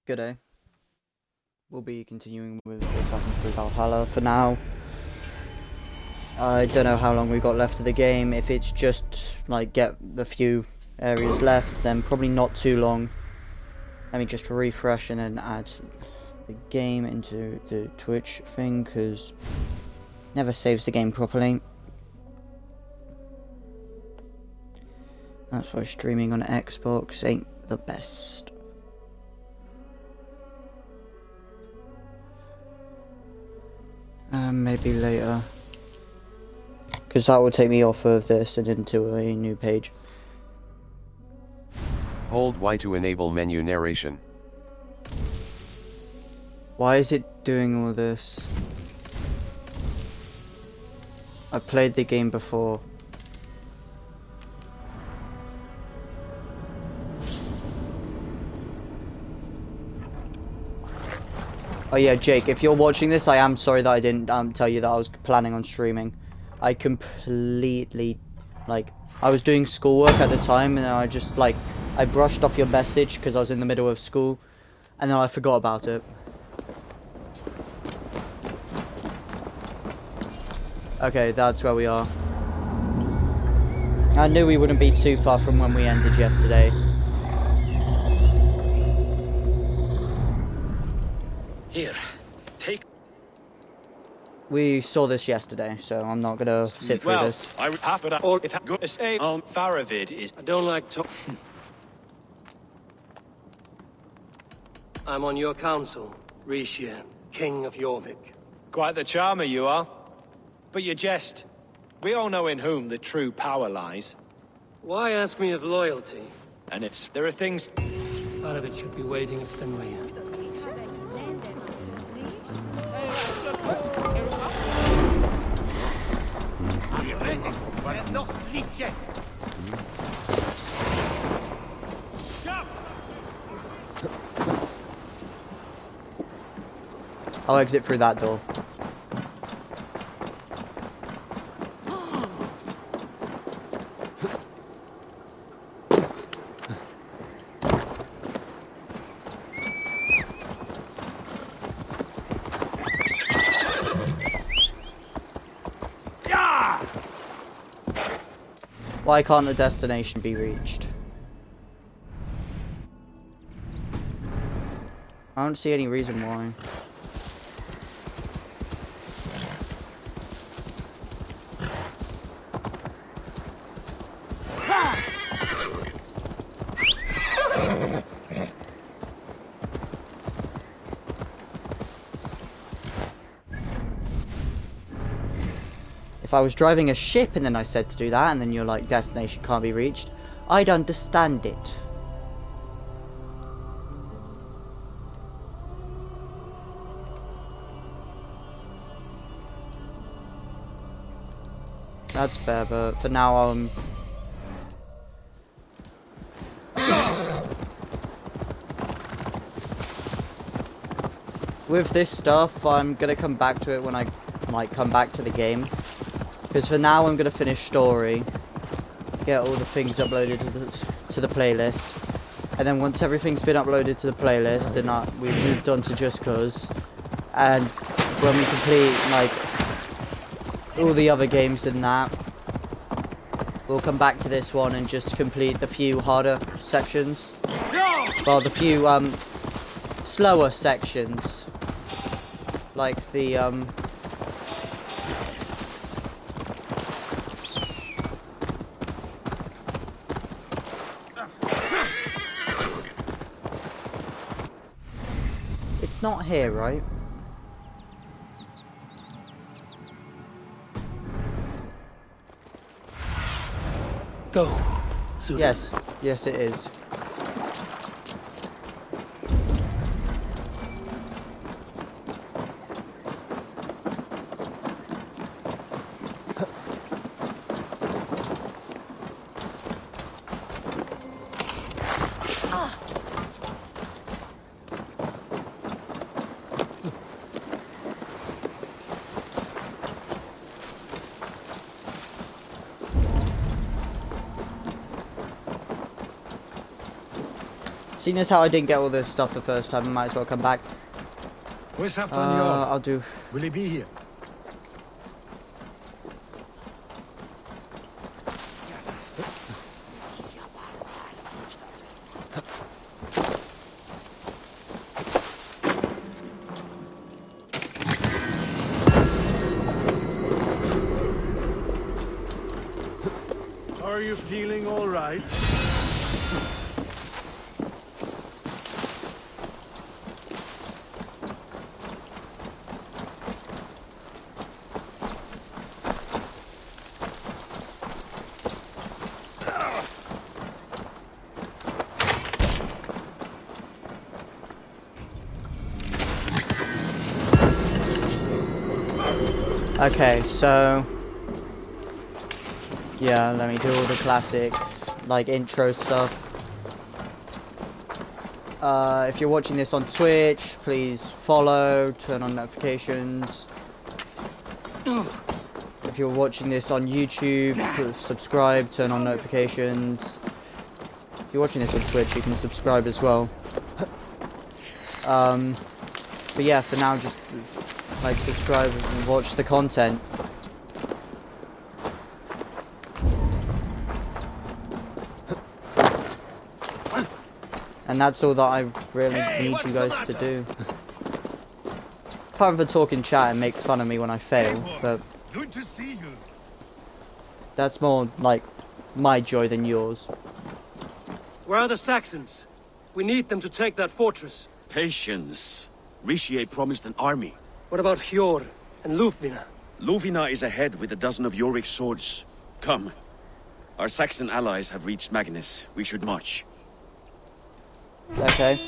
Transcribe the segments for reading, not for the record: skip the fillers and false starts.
Good day. We'll be continuing with Assassin's Creed Valhalla for now. I don't know how long we've got left of the game. If it's just like get the few areas left, then probably not too long. Let me just refresh and then add the game into the Twitch thing, because never saves the game properly. That's why streaming on Xbox ain't the best. Maybe later, because that will take me off of this and into a new page. Hold Y to enable menu narration. Why is it doing all this? I played the game before. Oh yeah, Jake, if you're watching this, I am sorry that I didn't tell you that I was planning on streaming. I completely, I was doing schoolwork at the time, and I brushed off your message because I was in the middle of school, and then I forgot about it. Okay, that's where we are. I knew we wouldn't be too far from when we ended yesterday. Here, take. We saw this yesterday, so I'm not gonna sit through this. I would have it all if I go to say on Faravid is. I don't like to. I'm on your council, Rishia, King of Jorvik. Quite the charmer you are. But you jest. We all know in whom the true power lies. Why ask me of loyalty? And there are things. Faravid should be waiting at Stenway. I'll exit through that door. Why can't the destination be reached? I don't see any reason why. If I was driving a ship and then I said to do that, and then you're like, destination can't be reached, I'd understand it. That's fair, but for now, with this stuff, I'm gonna come back to it when I come back to the game. Because for now, I'm gonna finish story, get all the things uploaded to the playlist, and then once everything's been uploaded to the playlist and we've moved on to Just Cause, and when we complete all the other games in that, we'll come back to this one and just complete the few harder sections. Well, the few slower sections, like the It's not here, right? Go. Soon. Yes, yes it is. Seeing as how I didn't get all this stuff the first time, I might as well come back. Where's Halfdan I'll do... Will he be here? Are you feeling all right? Okay, so... yeah, let me do all the classics, like intro stuff. If you're watching this on Twitch, please follow, turn on notifications. If you're watching this on YouTube, subscribe, turn on notifications. If you're watching this on Twitch, you can subscribe as well. But yeah, for now, just like, subscribe and watch the content. And that's all that I really need you guys to do. Apart from talk in chat and make fun of me when I fail, but Good to see you. that's more like my joy than yours. Where are the Saxons? We need them to take that fortress. Patience. Richier promised an army. What about Hjor and Lufvina? Luvina is ahead with a dozen of Yorick's swords. Come. Our Saxon allies have reached Magnus. We should march. Okay.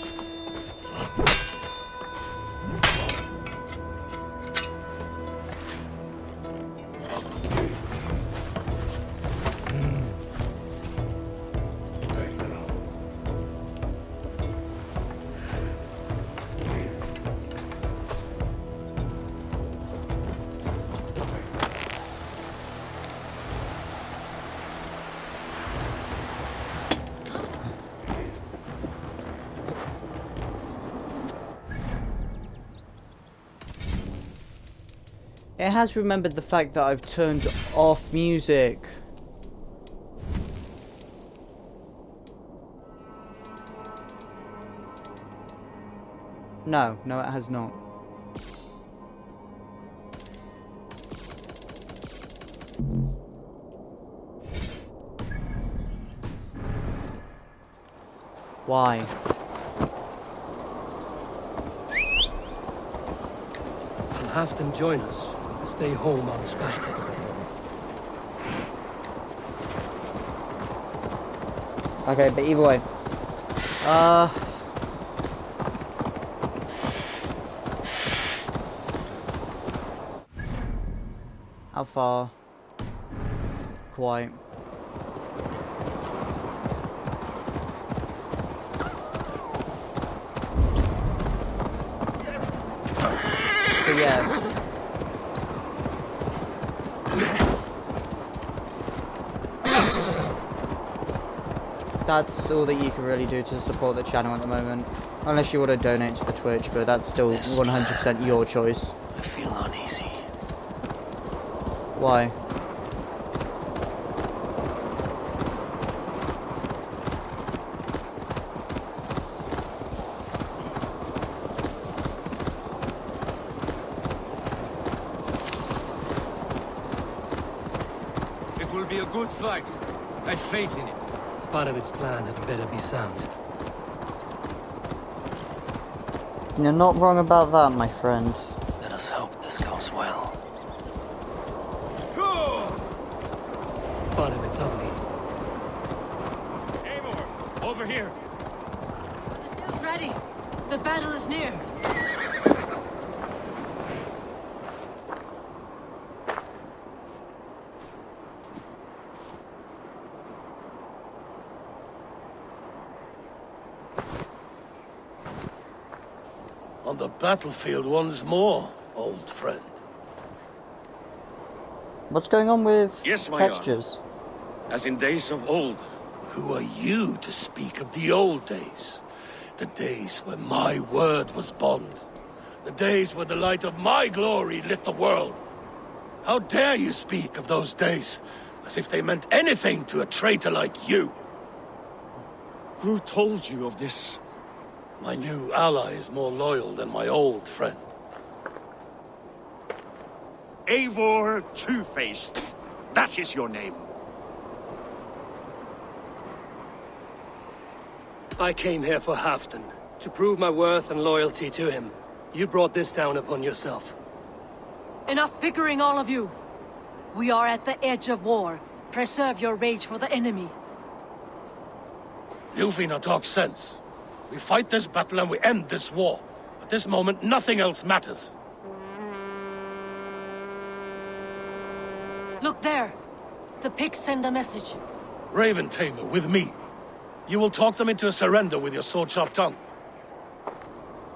It has remembered the fact that I've turned off music. No, it has not. Why? We'll have them join us. Stay home on spite. Okay, but either way. How far? Quite. So yeah. That's all that you can really do to support the channel at the moment. Unless you want to donate to the Twitch, but that's still 100% your choice. I feel uneasy. Why? It will be a good fight. I have faith in it. Part of its plan had better be sound. You're not wrong about that, my friend. Let us hope this goes well. Part of it's ugly. Amor, over here. Ready. The battle is near. On the battlefield once more, old friend. What's going on with Yes, my lord. textures? As in days of old. Who are you to speak of the old days? The days when my word was bond. The days when the light of my glory lit the world. How dare you speak of those days as if they meant anything to a traitor like you? Who told you of this? My new ally is more loyal than my old friend. Eivor Two-Faced. That is your name. I came here for Halfdan, to prove my worth and loyalty to him. You brought this down upon yourself. Enough bickering, all of you. We are at the edge of war. Preserve your rage for the enemy. Ljufina talks sense. We fight this battle and we end this war. At this moment, nothing else matters. Look there. The pigs send a message. Raven Tamer, with me. You will talk them into a surrender with your sword-sharp tongue.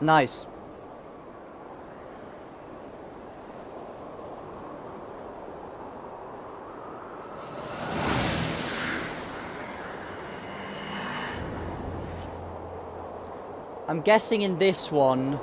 Nice. I'm guessing in this one...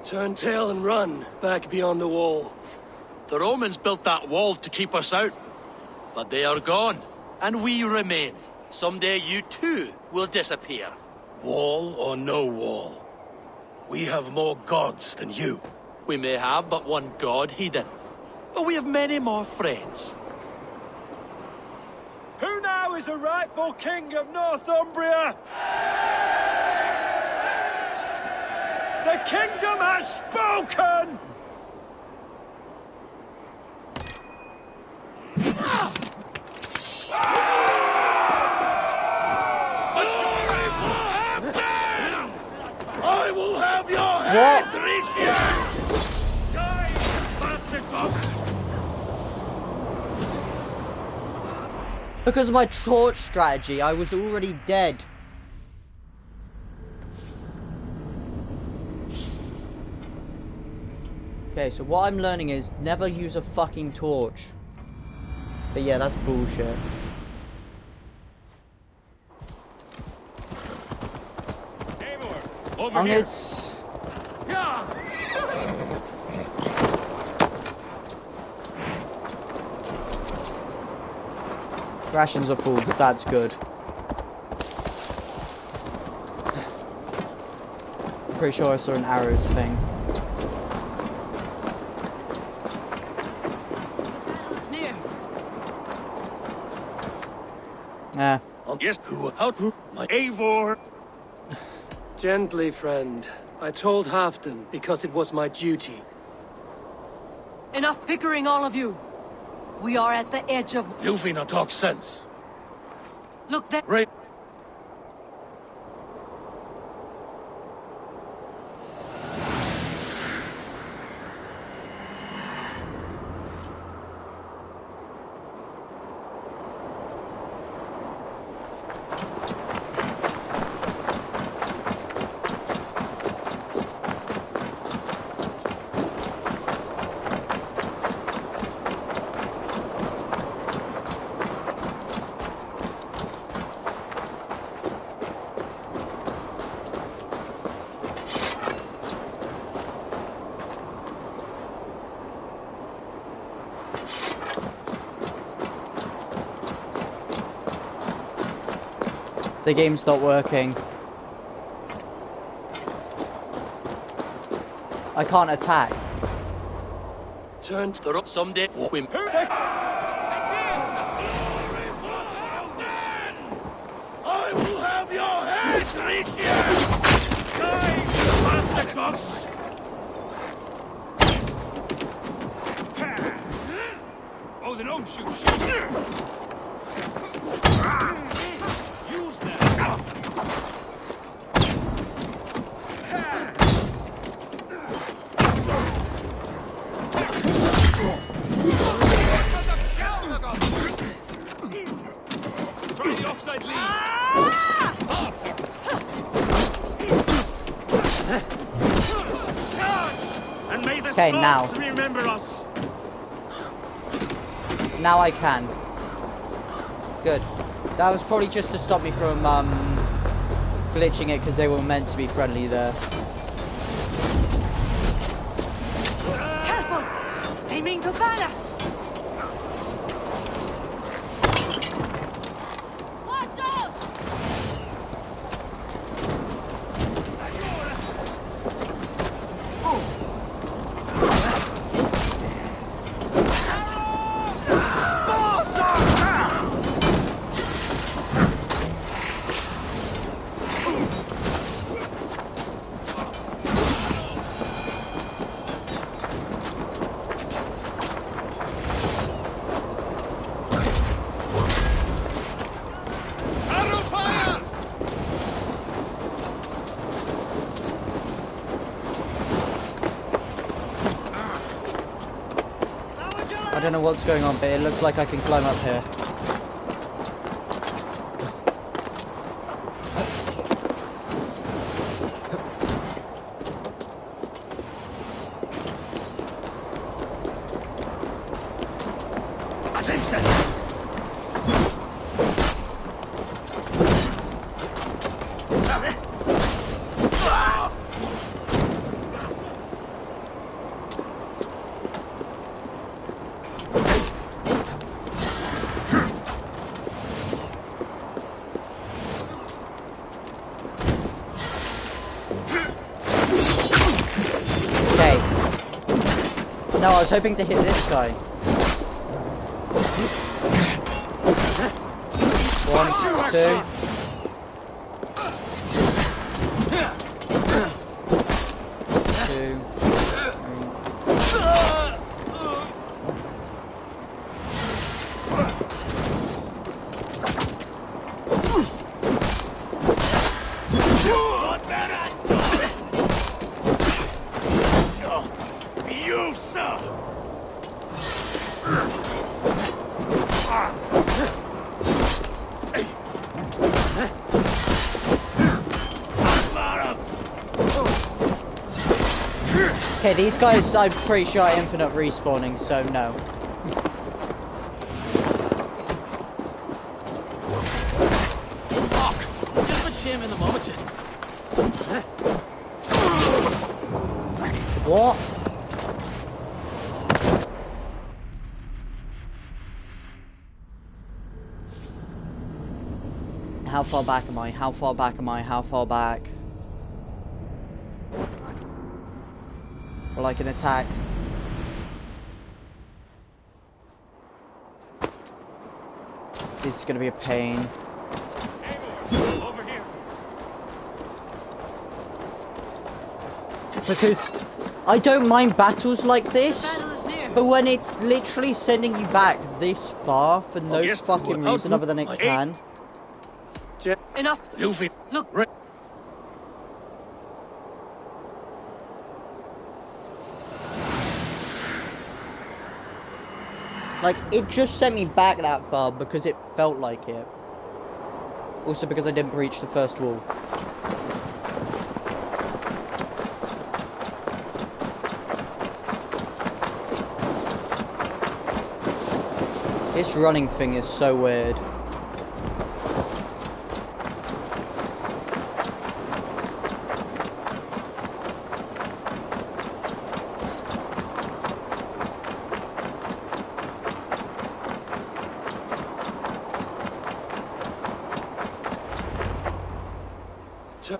Turn tail and run, back beyond the wall. The Romans built that wall to keep us out. But they are gone, and we remain. Someday you too will disappear. Wall or no wall. We have more gods than you. We may have but one god, Hedon. But we have many more friends. Who now is the rightful king of Northumbria? The kingdom has spoken! I will have your head, What? Drician! Die, bastard dog! Because of my torch strategy, I was already dead. Okay, so what I'm learning is never use a fucking torch. But yeah, that's bullshit. Over And here! it's... Yeah! Rations are full, but that's good. I'm pretty sure I saw an arrows thing. The battle is near. Eh. Yes, who? My Eivor! Gently, friend. I told Halfdan because it was my duty. Enough bickering, all of you. We are at the edge of... Ljufina talks sense. Look there. Ray... The game's not working. I can't attack. Turn to the rock Someday we... I reach here! Die, bastard dogs! Oh, then don't shoot. Use that. Try the offside lead. Charge! And may the Okay, now. stars remember us. Now I can. Good. That was probably just to stop me from glitching it because they were meant to be friendly there. Careful! They mean to ban us! Watch out! I don't know what's going on, but it looks like I can climb up here. Okay. No, I was hoping to hit this guy. One, two. Two. You, sir! Okay, these guys I'm pretty sure are infinite respawning, so no. Fuck! Just a shame in the moment. What? How far back am I? How far back am I? How far back? Well, I can attack. This is gonna be a pain. Over here. Because I don't mind battles like this, Battle is near. but when it's literally sending you back this far for no yes, fucking well, reason other than it can. Enough. Luffy. Look. Like, it just sent me back that far because it felt like it. Also because I didn't breach the first wall. This running thing is so weird.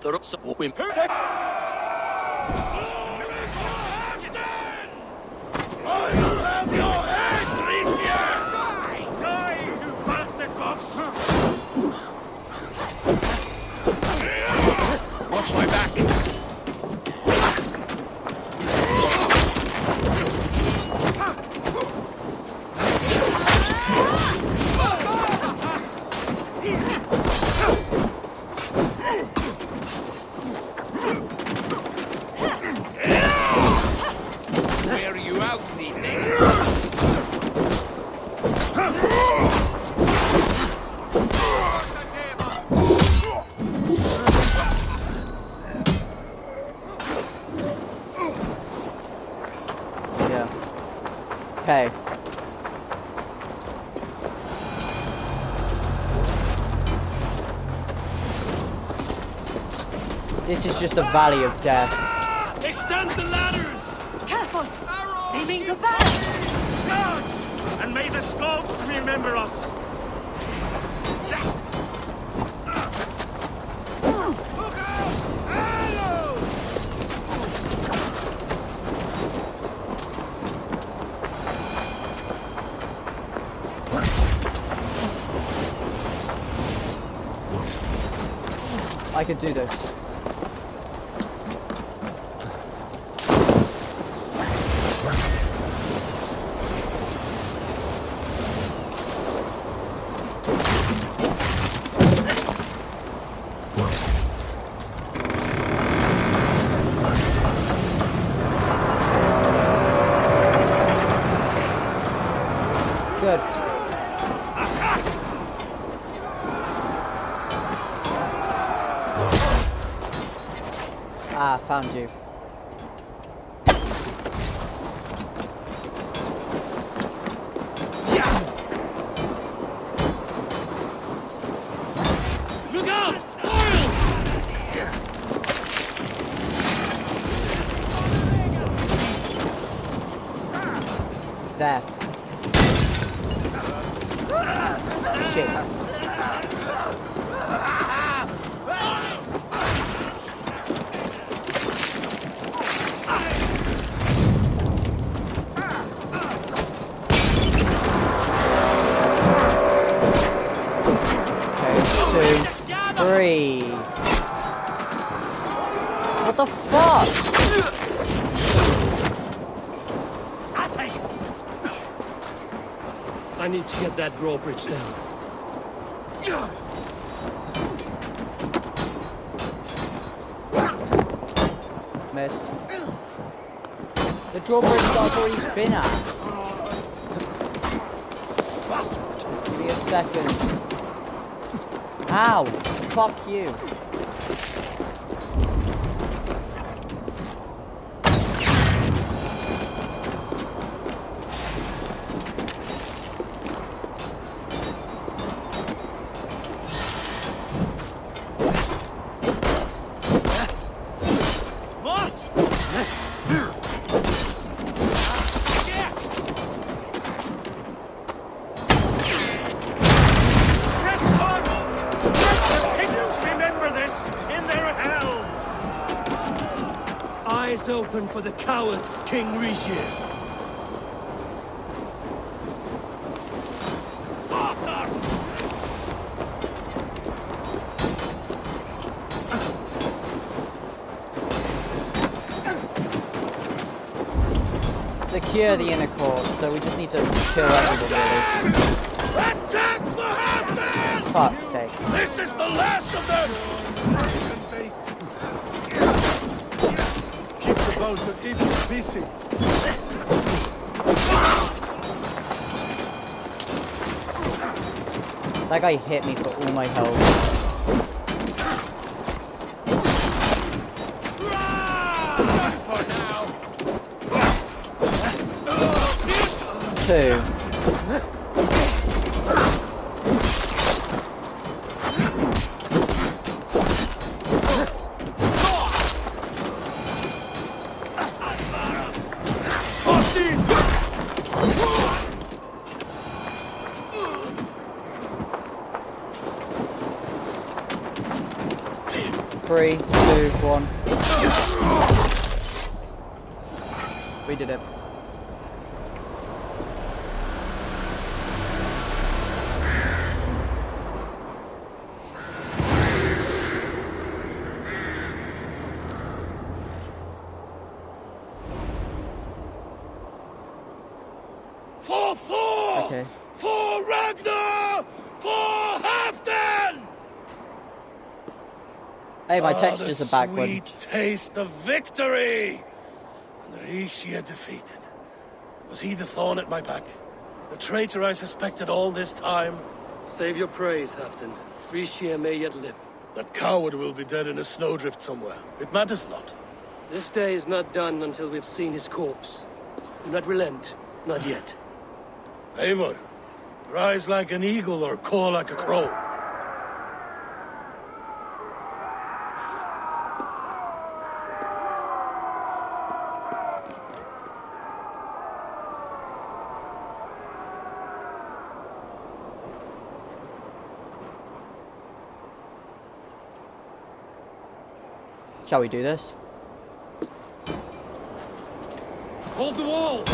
They're up some women. I will have your head, Ricia! Die, you bastard dogs! Okay. This is just a valley of death. Extend the ladders! Careful! They mean to bash! Charge! And may the Skalds remember us! I can do this. Good. Ah, found you. Look out! Oil! There. Shit. Okay, 2, 3. What the fuck? I need to get that drawbridge down. Missed. The drawbridge that I've already been at. Give me a second. Ow! Fuck you. Eyes open for the coward, King Rishi. Secure the inner court, so we just need to kill everyone really. Attack for Halfdan! Fuck's sake. This is the last of them! Keep the boat and keep it busy. That guy hit me for all my health. Two. Three, two, one. We did it. For Thor! Okay. For Ragnar! For Halfdan! Hey, my Ah, textures are backward. Sweet taste of victory! And Rishi defeated. Was he the thorn at my back? The traitor I suspected all this time? Save your praise, Halfdan. Rishi may yet live. That coward will be dead in a snowdrift somewhere. It matters not. This day is not done until we've seen his corpse. Do not relent. Not yet. Eivor, rise like an eagle or caw like a crow. Shall we do this? Hold the wall!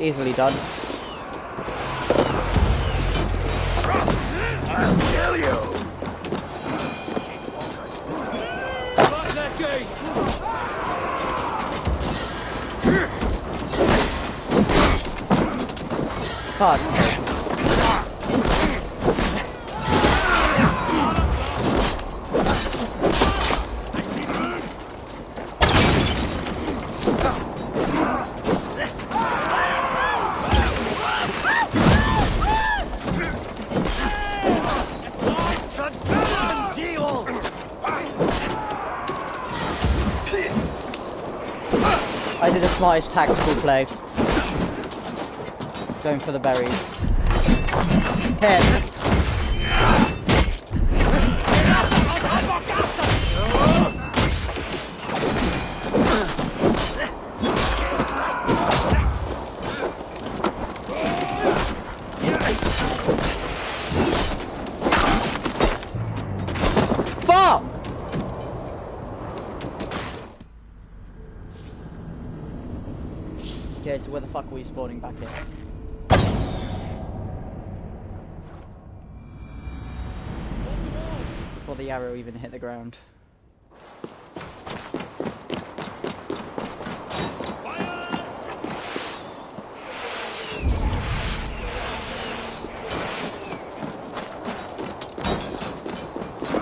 Easily done. I'll kill you! Back that gate! Fuck's sake. I did the smartest tactical play. Going for the berries. Head. Fuck! Okay, so where the fuck are we spawning back in? Before the arrow even hit the ground.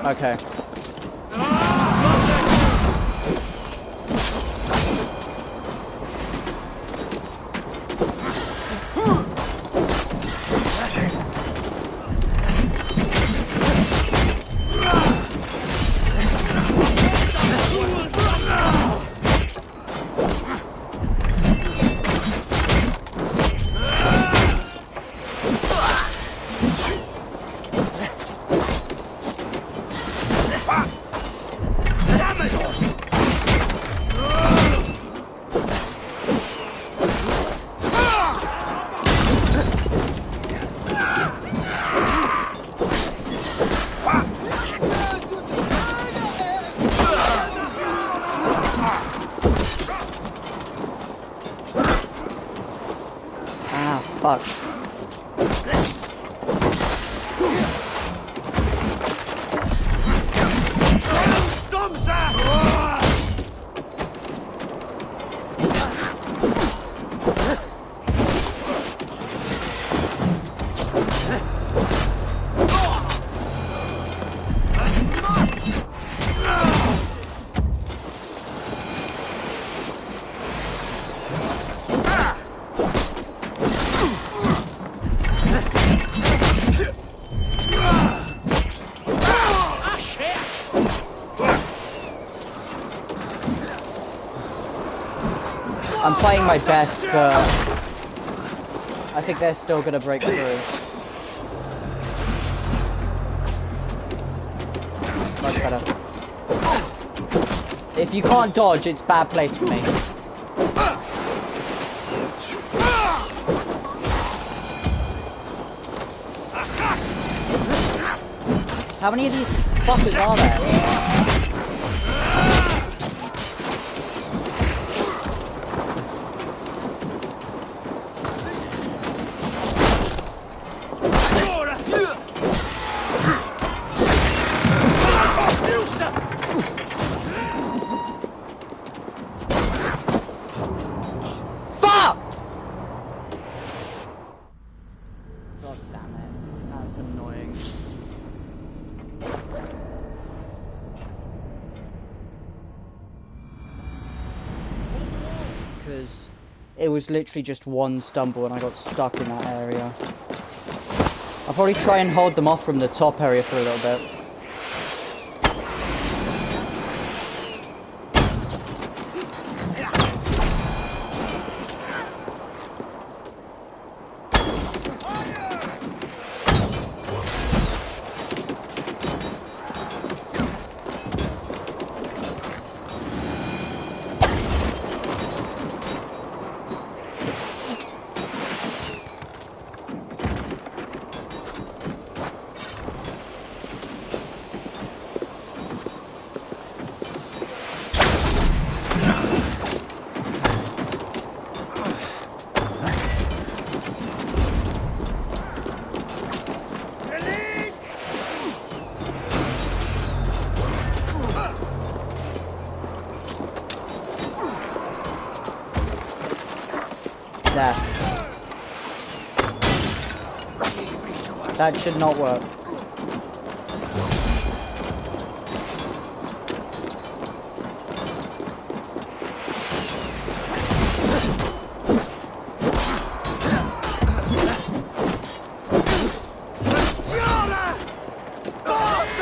Okay. Fuck. I'm fighting my best, but I think they're still gonna break through. Much better. If you can't dodge, it's bad place for me. How many of these fuckers are there? God damn it. That's annoying. Because it was literally just one stumble and I got stuck in that area. I'll probably try and hold them off from the top area for a little bit. There. That should not work.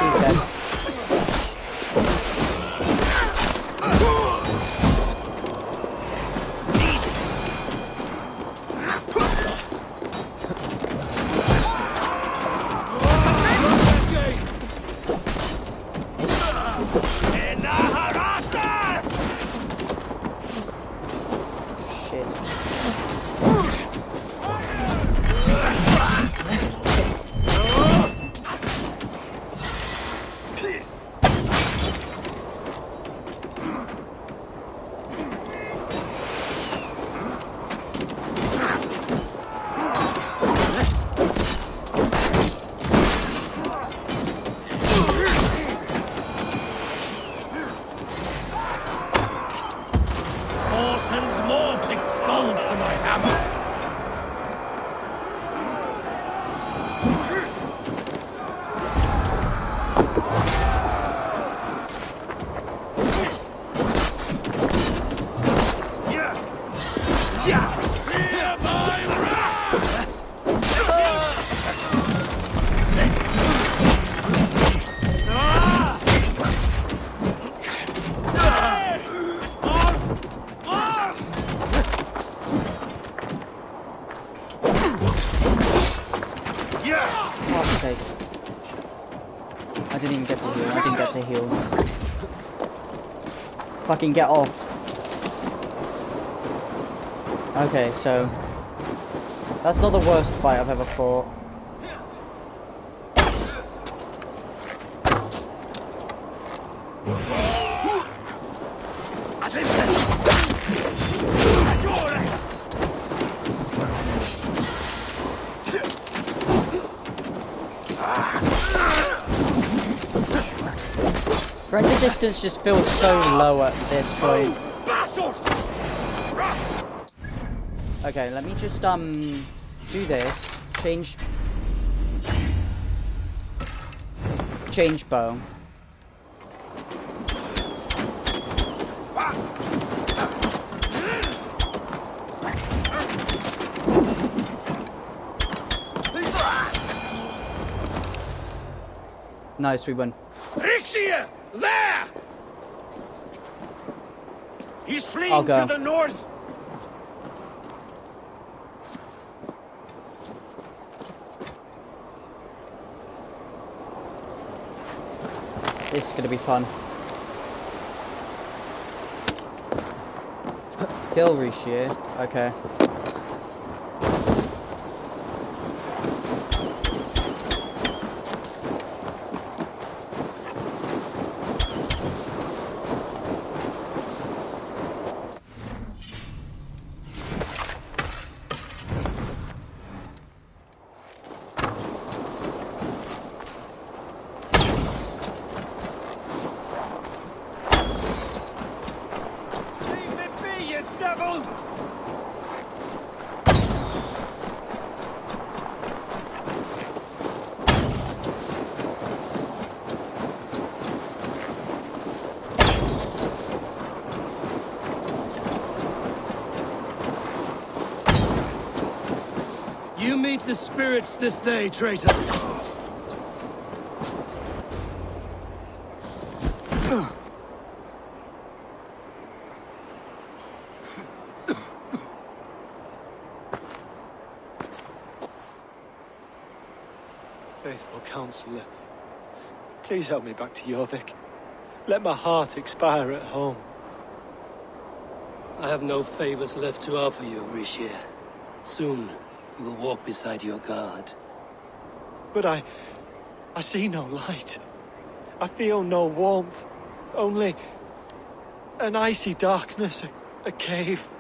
He's dead. Sends more picked skulls to my hammer. Fuck's sake. I didn't even get to heal. I didn't get to heal. Fucking get off. Okay, so that's not the worst fight I've ever fought. Render distance just feels so low at this point. Okay, let me just do this. Change bow. Nice, we win. Rixia! There! He's fleeing I'll go. to the north. This is gonna be fun. Kill Rishi. Okay. You meet the spirits this day, traitor. Faithful counselor, please help me back to Jorvik. Let my heart expire at home. I have no favors left to offer you, Rishi. Soon, you will walk beside your god. But I see no light. I feel no warmth. Only an icy darkness, a cave.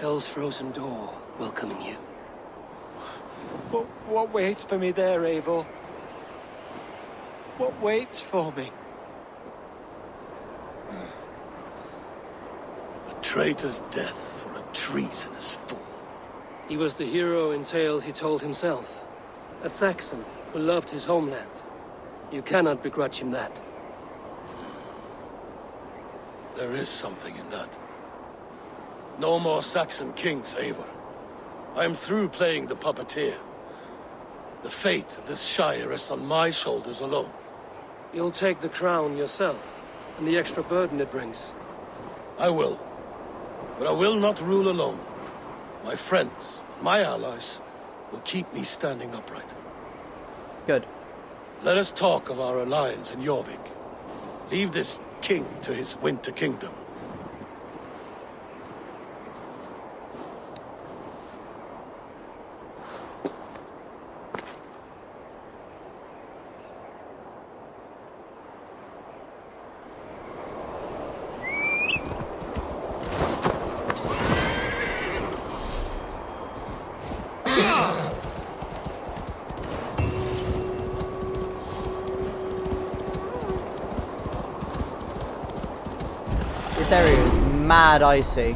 Hell's frozen door welcoming you. What waits for me there, Eivor? What waits for me? A traitor's death for a treasonous fool. He was the hero in tales he told himself. A Saxon who loved his homeland. You cannot begrudge him that. There is something in that. No more Saxon kings, Eivor. I am through playing the puppeteer. The fate of this Shire rests on my shoulders alone. You'll take the crown yourself, and the extra burden it brings. I will. But I will not rule alone. My friends, my allies, will keep me standing upright. Good. Let us talk of our alliance in Jorvik. Leave this king to his winter kingdom. This area is mad icy.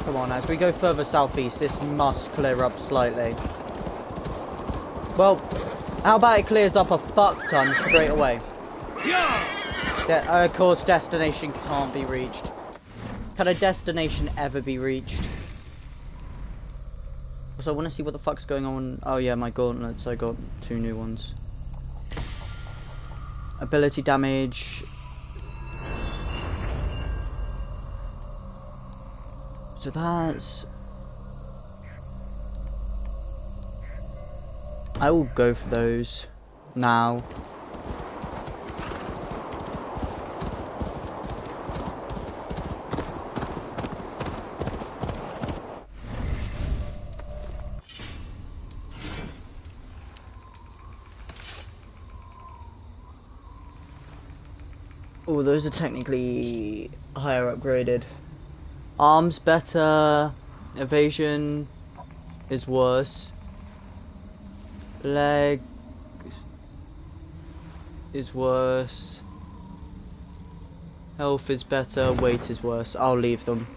Come on, as we go further southeast, this must clear up slightly. Well, how about it clears up a fuck ton straight away? Of course, destination can't be reached. Can a destination ever be reached? Also, I want to see what the fuck's going on. Oh yeah, my gauntlets. I got 2 new ones. Ability damage. So that's... I will go for those now. Oh, those are technically higher upgraded. Arms better, evasion is worse. Leg is worse. Health is better, weight is worse. I'll leave them.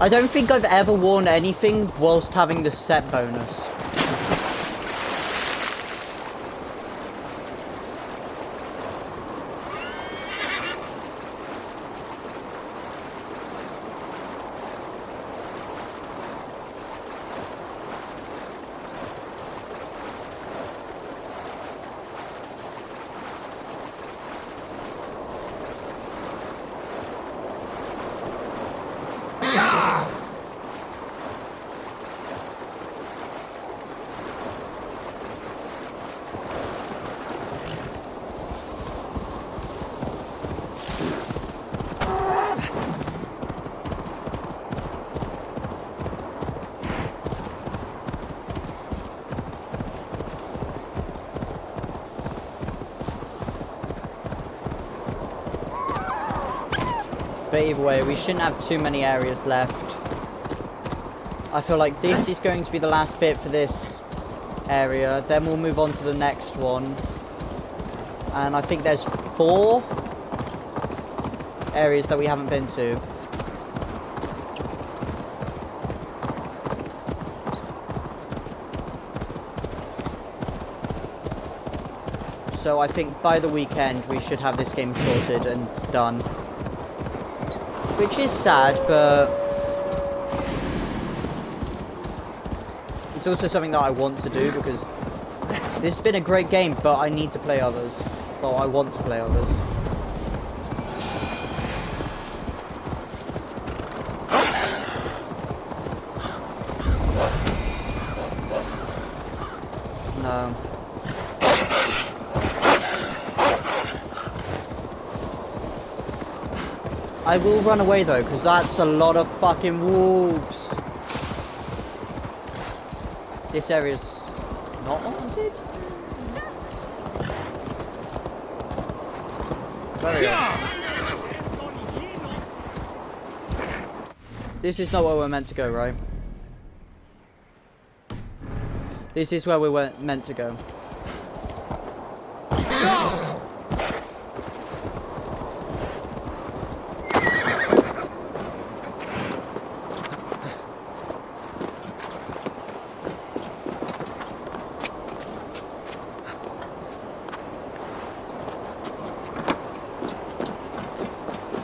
I don't think I've ever worn anything whilst having the set bonus. But either way, we shouldn't have too many areas left. I feel like this is going to be the last bit for this area. Then we'll move on to the next one. And I think there's 4 areas that we haven't been to. So I think by the weekend we should have this game sorted and done. Which is sad, but it's also something that I want to do because this has been a great game, but I need to play others. Well, I want to play others. No. I will run away though, because that's a lot of fucking wolves. This area's not haunted? There we go. This is not where we're meant to go, right? This is where we were meant to go.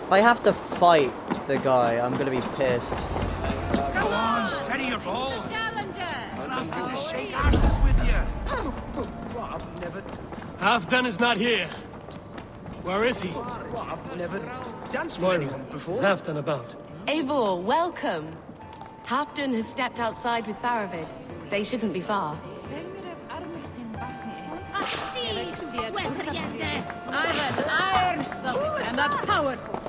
If I have to fight the guy, I'm gonna be pissed. Go on, steady your balls. I'll ask her to shake asses with you. I've never Halfdan is not here. Where is he? I've never danced with Moira, anyone before. is Halfdan about? Eivor, welcome. Halfdan has stepped outside with Faravid. They shouldn't be far. I've an iron stomach and a powerful.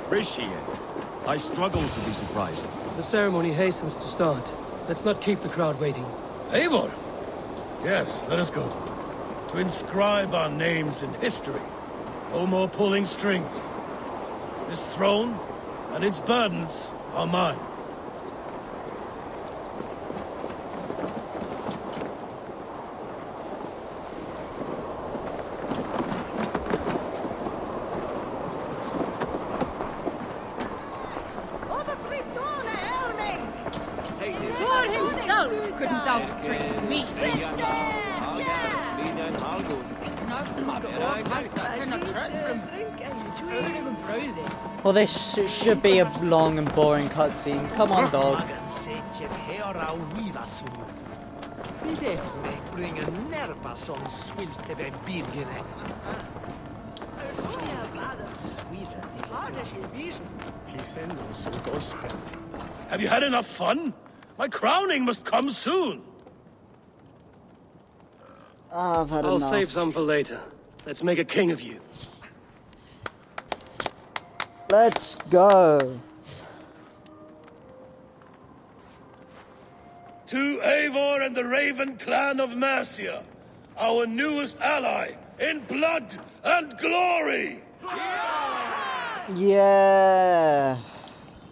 Appreciate it. I struggle to be surprised. The ceremony hastens to start. Let's not keep the crowd waiting. Eivor! Yes, let us go. To inscribe our names in history. No more pulling strings. This throne and its burdens are mine. Thor himself couldn't outstrip me. Well, this should be a long and boring cutscene. Come on, dog. Have you had enough fun? My crowning must come soon. I've had I'll enough. save some for later. Let's make a king of you. Let's go. To Eivor and the Raven clan of Mercia, our newest ally in blood and glory! Yeah.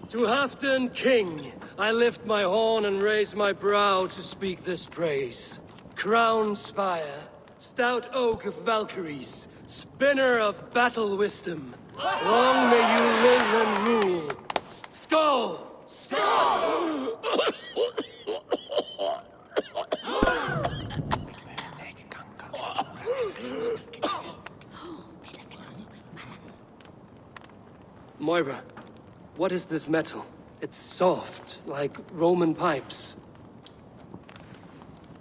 To Halfdan, king, I lift my horn and raise my brow to speak this praise. Crown spire, stout oak of Valkyries, spinner of battle wisdom. Long may you live and rule. Skull! Skull! Moira, what is this metal? It's soft, like Roman pipes.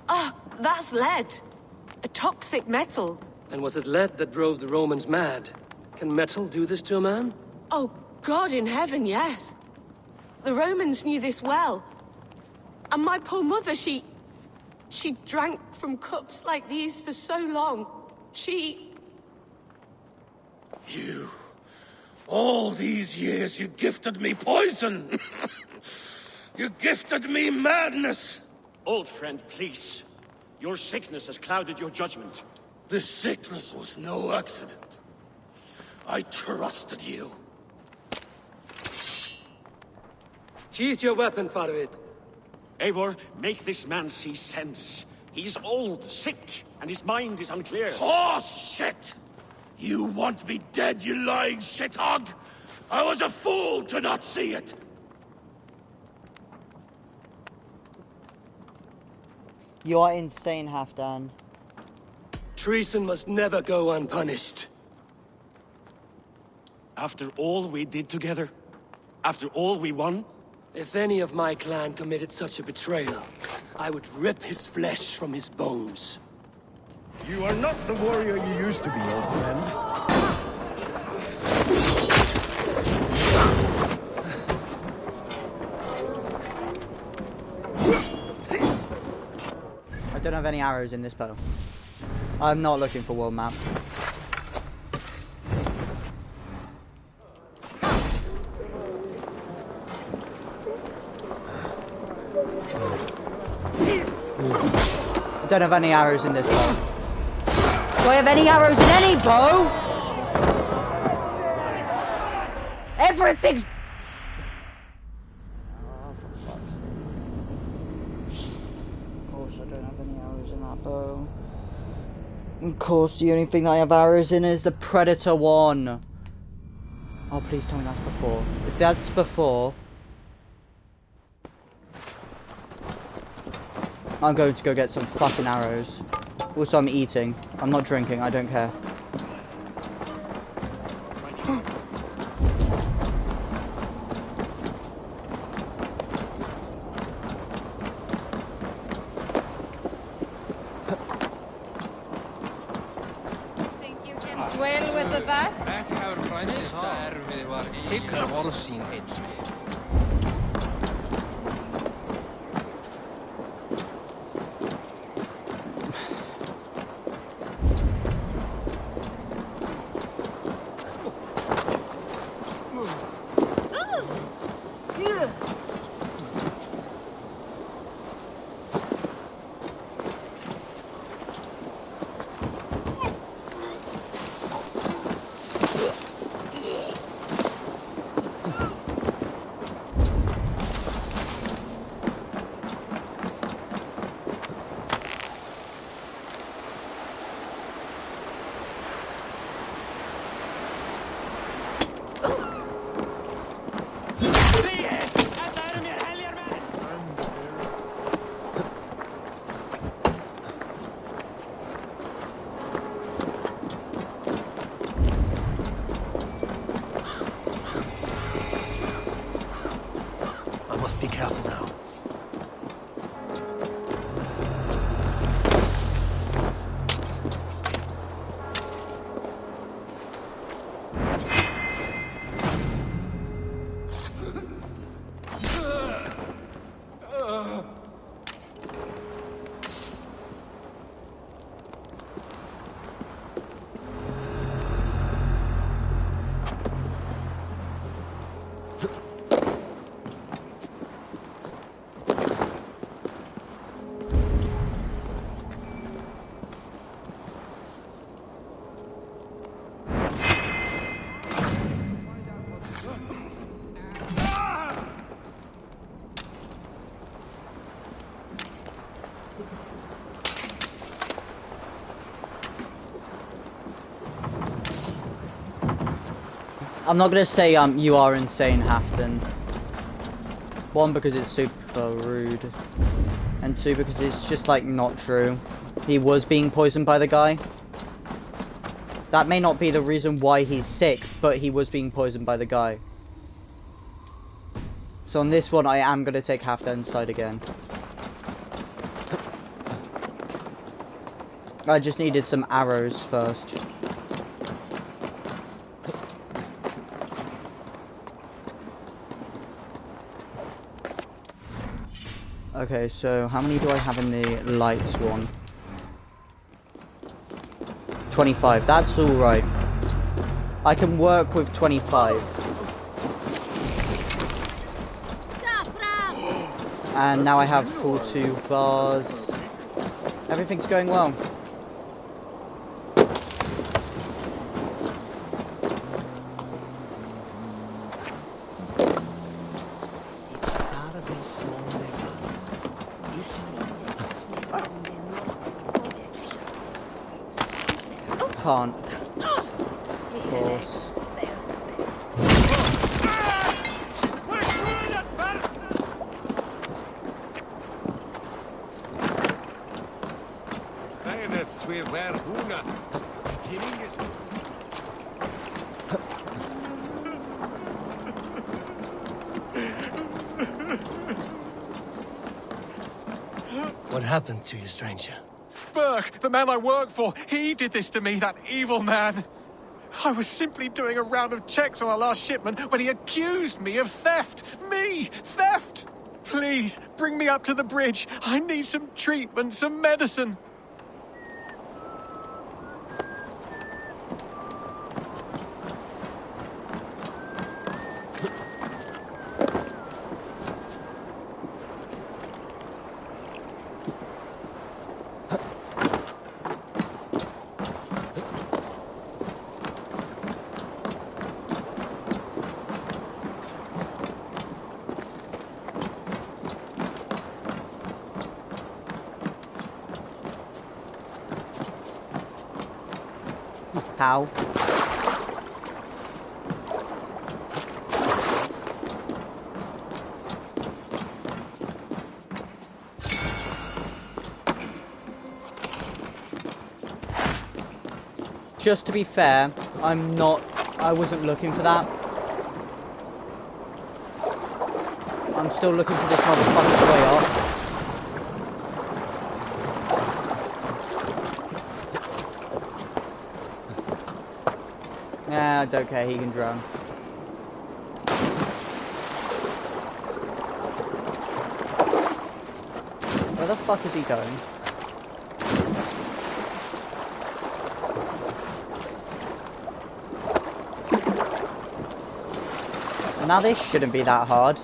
Ah, that's lead. A toxic metal. And was it lead that drove the Romans mad? Can metal do this to a man? Oh, God in heaven, yes. The Romans knew this well. And my poor mother, she drank from cups like these for so long. You... All these years you gifted me poison! You gifted me madness! Old friend, please. Your sickness has clouded your judgment. This sickness was no accident. I trusted you. Sheath your weapon, Faravid. Eivor, make this man see sense. He's old, sick, and his mind is unclear. Horse shit! You want me dead, you lying shithog? I was a fool to not see it! You are insane, Halfdan. Treason must never go unpunished. After all we did together? After all we won? If any of my clan committed such a betrayal, I would rip his flesh from his bones. You are not the warrior you used to be, old friend. don't have any arrows in this bow. I'm not looking for world map. I don't have any arrows in this bow. Do I have any arrows in any bow? Everything's... Oh, for fuck's sake. Of course I don't have any arrows in that bow. Of course the only thing that I have arrows in is the Predator one. Oh, please tell me that's before. If that's before... I'm going to go get some fucking arrows. Also, I'm eating. I'm not drinking. I don't care. Think you can swell with the best? Be careful now. I'm not gonna say you are insane, Hafton. One, because it's super rude, and two, because it's just like not true. He was being poisoned by the guy. That may not be the reason why he's sick, but he was being poisoned by the guy. So on this one, I am gonna take Hafton's side again. I just needed some arrows first. Okay, so how many do I have in the lights one? 25, that's alright. I can work with 25. And now I have full 2 bars. Everything's going well. Can't. Of course. What happened to you, stranger? Burke, the man I work for, he did this to me, that evil man. I was simply doing a round of checks on our last shipment when he accused me of theft. Me! Theft! Please, bring me up to the bridge. I need some treatment, some medicine. How? Just to be fair, I wasn't looking for that. I'm still looking for this motherfucker's way up. Yeah, I don't care, he can drown. Where the fuck is he going? Now this shouldn't be that hard.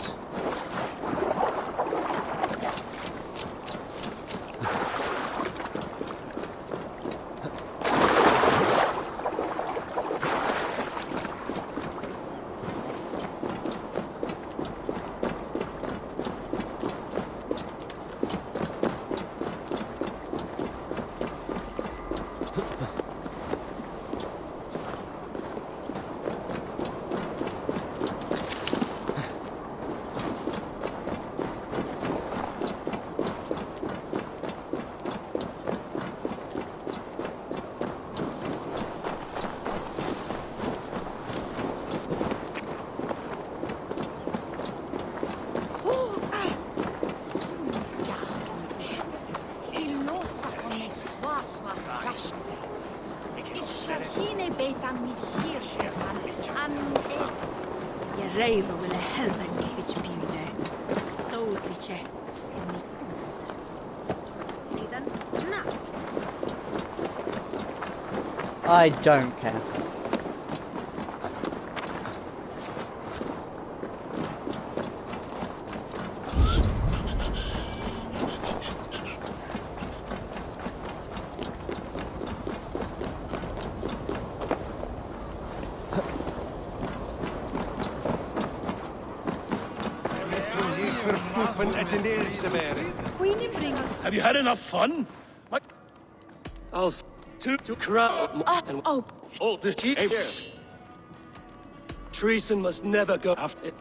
I don't care. Have you had enough fun? I'll to crown and Oh, this cheese. Treason must never go after it.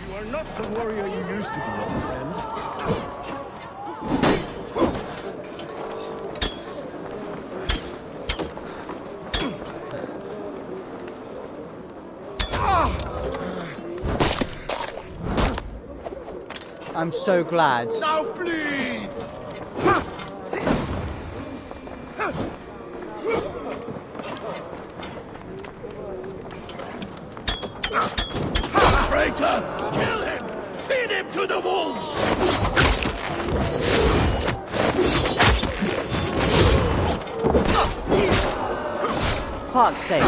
You are not the warrior you used to be, old friend. I'm so glad. Now bleed! Traitor! Kill him! Feed him to the wolves! Fuck's sake.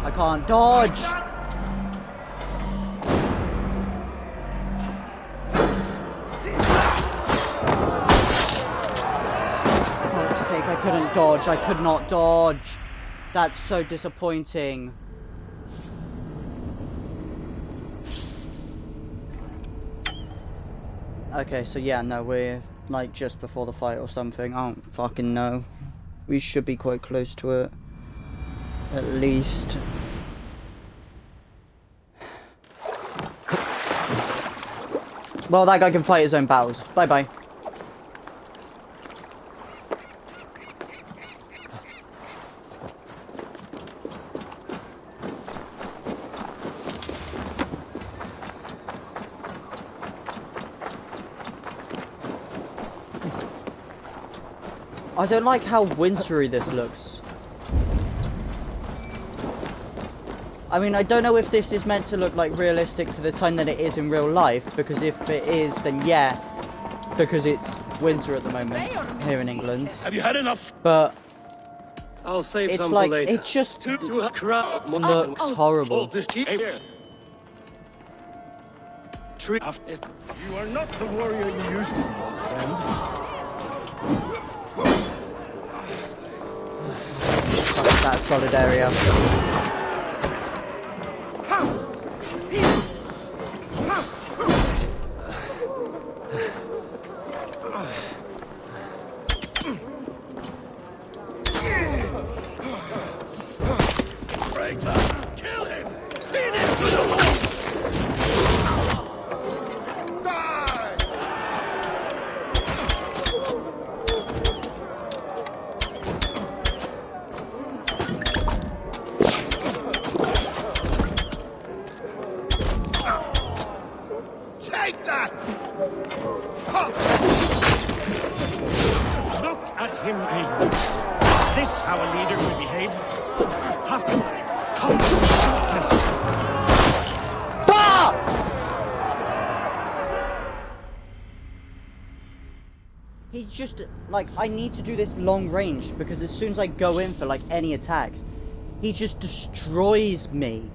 I can't dodge. Fuck's sake, I couldn't dodge. I could not dodge. That's so disappointing. Okay, so yeah, no, we're like just before the fight or something. I don't fucking know. We should be quite close to it. At least. Well, that guy can fight his own battles. Bye-bye. I don't like how wintry this looks. I mean, I don't know if this is meant to look like realistic to the time that it is in real life, because if it is, then yeah, because it's winter at the moment here in England. Have you had enough? But I'll save it's some like, for later. it just looks Looks horrible. This Here. Tree. You are not the warrior you used to be, old friend. That solid area. Kill him! Feed him to the wolves! Die! Take that! Look at him, Aiden. Is this how a leader would behave? Have to come to senses. Fuck! He's just, like, I need to do this long range, because as soon as I go in for, like, any attacks, he just destroys me.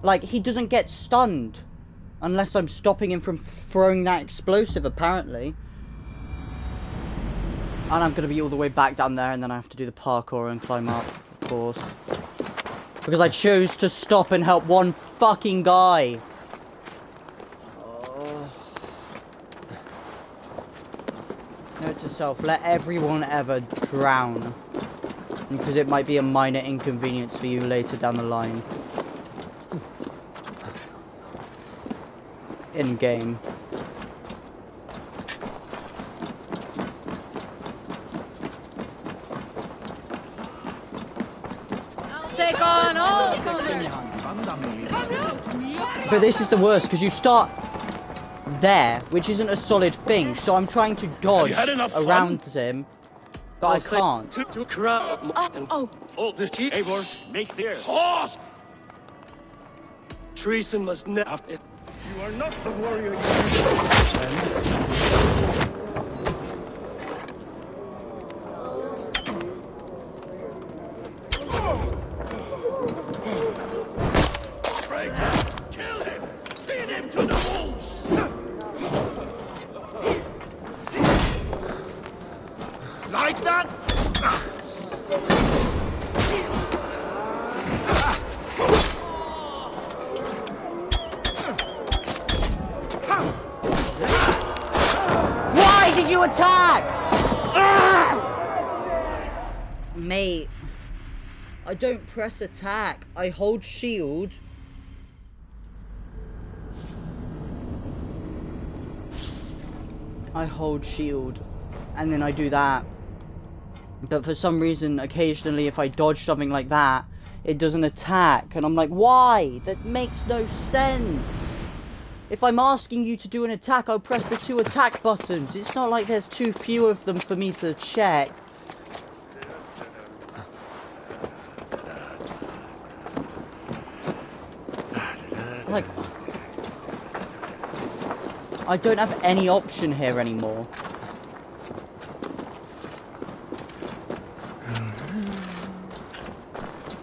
Like, he doesn't get stunned. Unless I'm stopping him from throwing that explosive, apparently. And I'm going to be all the way back down there, and then I have to do the parkour and climb up, of course. Because I chose to stop and help one fucking guy. Oh. Note to self, let everyone ever drown. Because it might be a minor inconvenience for you later down the line. In game. I'll take on all comers. But this is the worst, because you start there, which isn't a solid thing, so I'm trying to dodge around him, but I can't. To crowd. Oh, this tea. Eivor, make clear. Horse! Treason must never. You are not the warrior you used to be, old friend. Kill him! Feed him to the wolves! Like that? Why did you attack? Mate, I don't press attack. I hold shield. I hold shield, and then I do that. But for some reason, occasionally, if I dodge something like that, it doesn't attack. And I'm like, why? That makes no sense. If I'm asking you to do an attack, I'll press the 2 attack buttons. It's not like there's too few of them for me to check. Like, I don't have any option here anymore.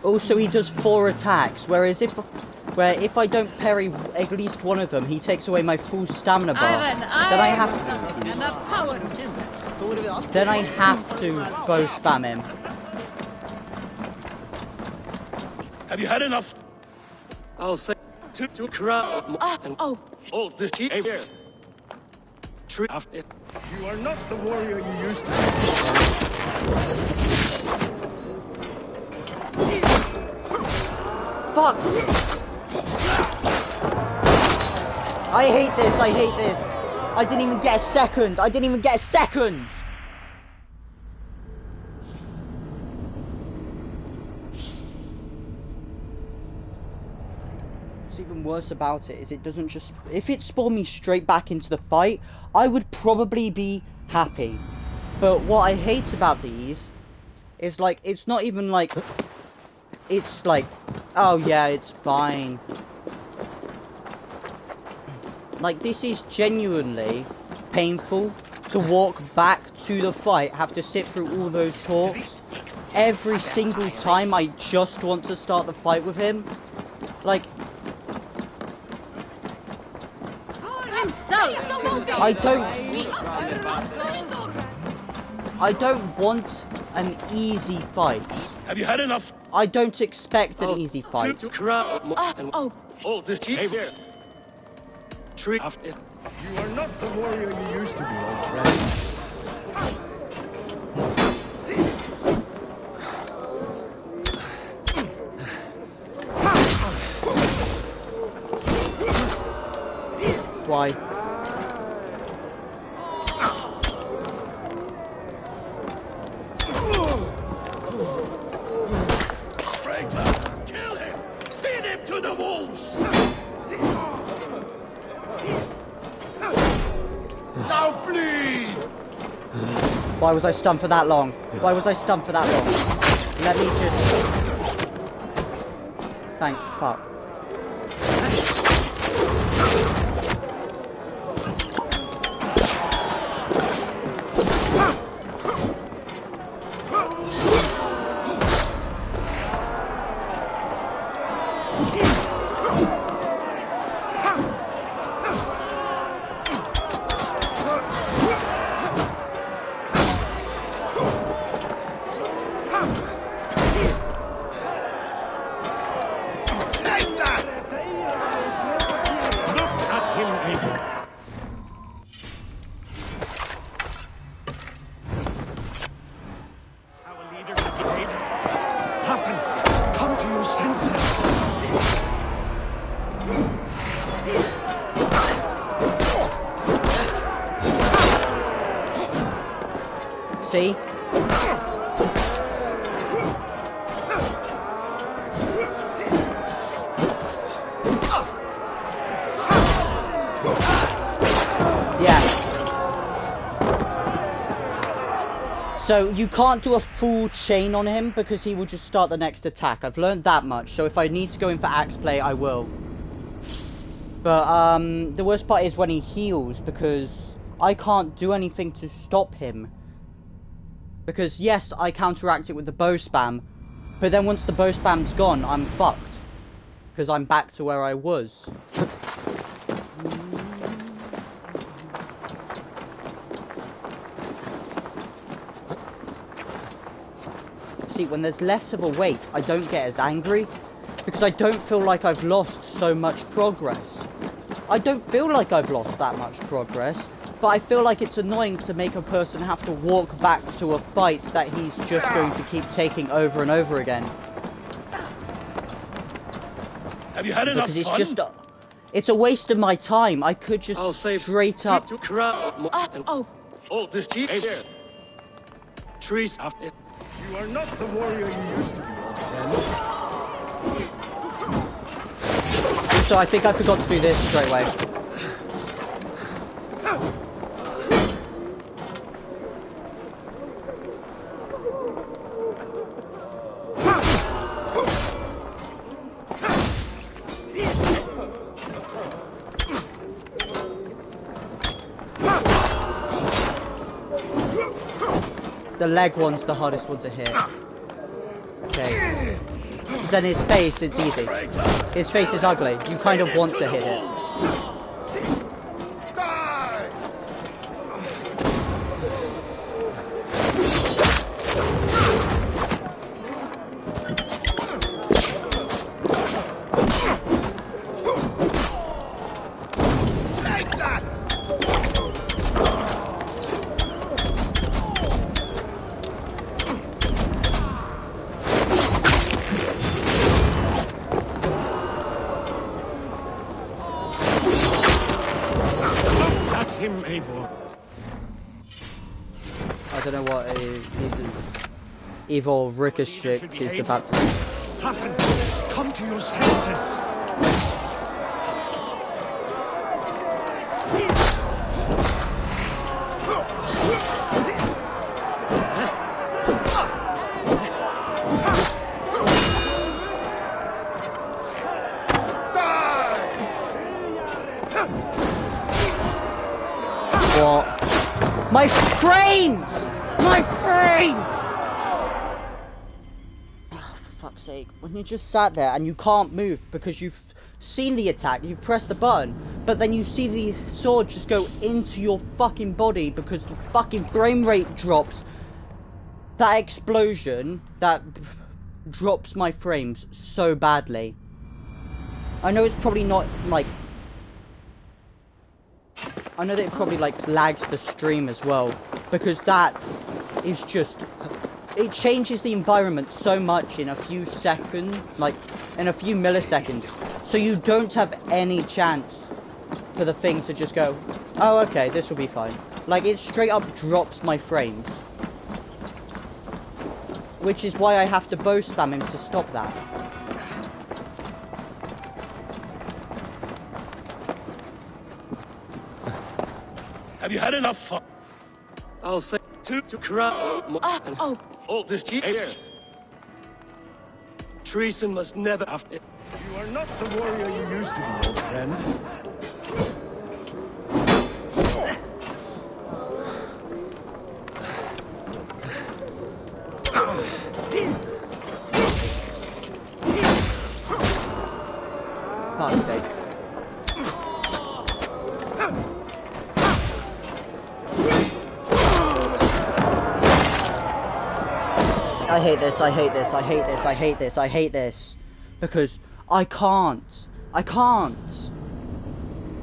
Also, he does 4 attacks, whereas if I don't parry at least one of them, he takes away my full stamina bar. Then I have to. And a power. Then I have to bow spam him. Have you had enough? I'll say to crowd. Oh, this tea. Here. Tree. You are not the warrior you used to be. Fuck! I hate this, I hate this. I didn't even get a second. I didn't even get a second. What's even worse about it is it doesn't just... If it spawned me straight back into the fight, I would probably be happy. But what I hate about these is, like, it's not even like... It's like, oh yeah, it's fine. Like, this is genuinely painful to walk back to the fight, have to sit through all those talks. Every single time I just want to start the fight with him. Like... I don't want an easy fight. Have you had enough? I don't expect an easy fight. Oh, this here. Tree. You are not the warrior you used to be, old friend. Why? Kill him! Feed him to the wolves! Now bleed! Why was I stunned for that long? Why was I stunned for that long? Let me just... Thank fuck. See? Yeah. So you can't do a full chain on him because he will just start the next attack. I've learned that much. So if I need to go in for axe play, I will. But the worst part is when he heals, because I can't do anything to stop him. Because yes, I counteract it with the bow spam, but then once the bow spam's gone, I'm fucked. Because I'm back to where I was. See, when there's less of a weight, I don't get as angry. Because I don't feel like I've lost so much progress. I don't feel like I've lost that much progress. But I feel like it's annoying to make a person have to walk back to a fight that he's just going to keep taking over and over again. Have you had enough because it's fun? just it's a waste of my time. I could just straight up... Oh, this chief here. Trees. You are not the warrior you used to be, old friend. So I think I forgot to do this straight away. The leg one's the hardest one to hit. Okay. Because then his face, it's easy. His face is ugly. You kind of want to hit it. I don't know what evil ricochet is about to do. Come to your senses. frames! My frames! Oh, for fuck's sake. When you just sat there and you can't move because you've seen the attack, you've pressed the button, but then you see the sword just go into your fucking body because the fucking frame rate drops. That explosion, that drops my frames so badly. I know it's probably not, like... I know that it probably, like, lags the stream as well. Because that is just... It changes the environment so much in a few seconds. Like, in a few milliseconds. So you don't have any chance for the thing to just go, oh, okay, this will be fine. Like, it straight up drops my frames. Which is why I have to bow spam him to stop that. Have you had enough fun? I'll say to crown. Oh, this here. Treason must never have. You are not the warrior you used to be, old friend. Fuck's sake. I hate this, I hate this, I hate this, I hate this, I hate this. Because I can't. I can't.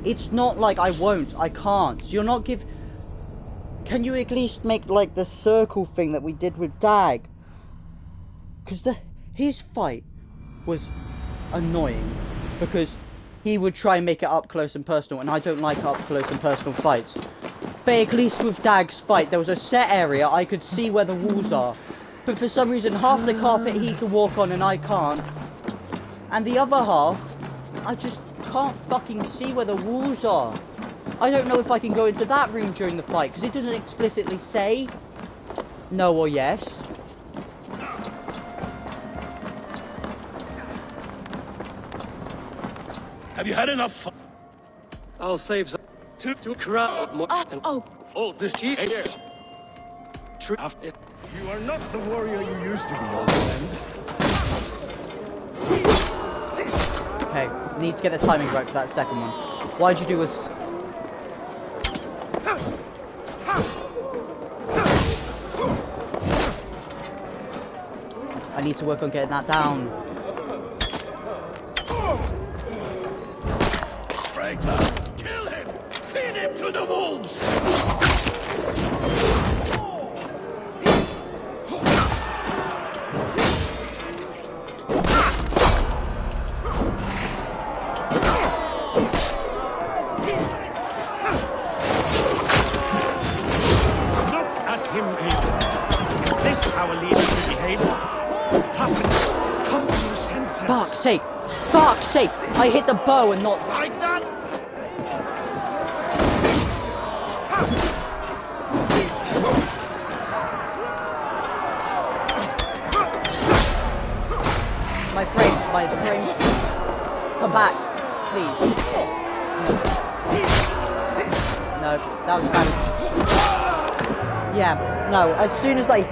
It's not like I won't, I can't. You're not Can you at least make like the circle thing that we did with Dag? Because his fight was annoying. Because he would try and make it up close and personal, and I don't like up close and personal fights. But at least with Dag's fight, there was a set area I could see where the walls are. But for some reason, half the carpet he can walk on and I can't. And the other half, I just can't fucking see where the walls are. I don't know if I can go into that room during the fight, because it doesn't explicitly say no or yes. Have you had enough fun? I'll save some. To crown. Oh, this here. You are not the warrior you used to be, old friend. Okay, need to get the timing right for that second one. Why'd you do with... I need to work on getting that down. Traitor! Kill him! Feed him to the wolves! Fuck's sake! Fuck's sake! I hit the bow and not... Like that? My frames. Come back, please. No, that was bad. Yeah, no, as soon as I...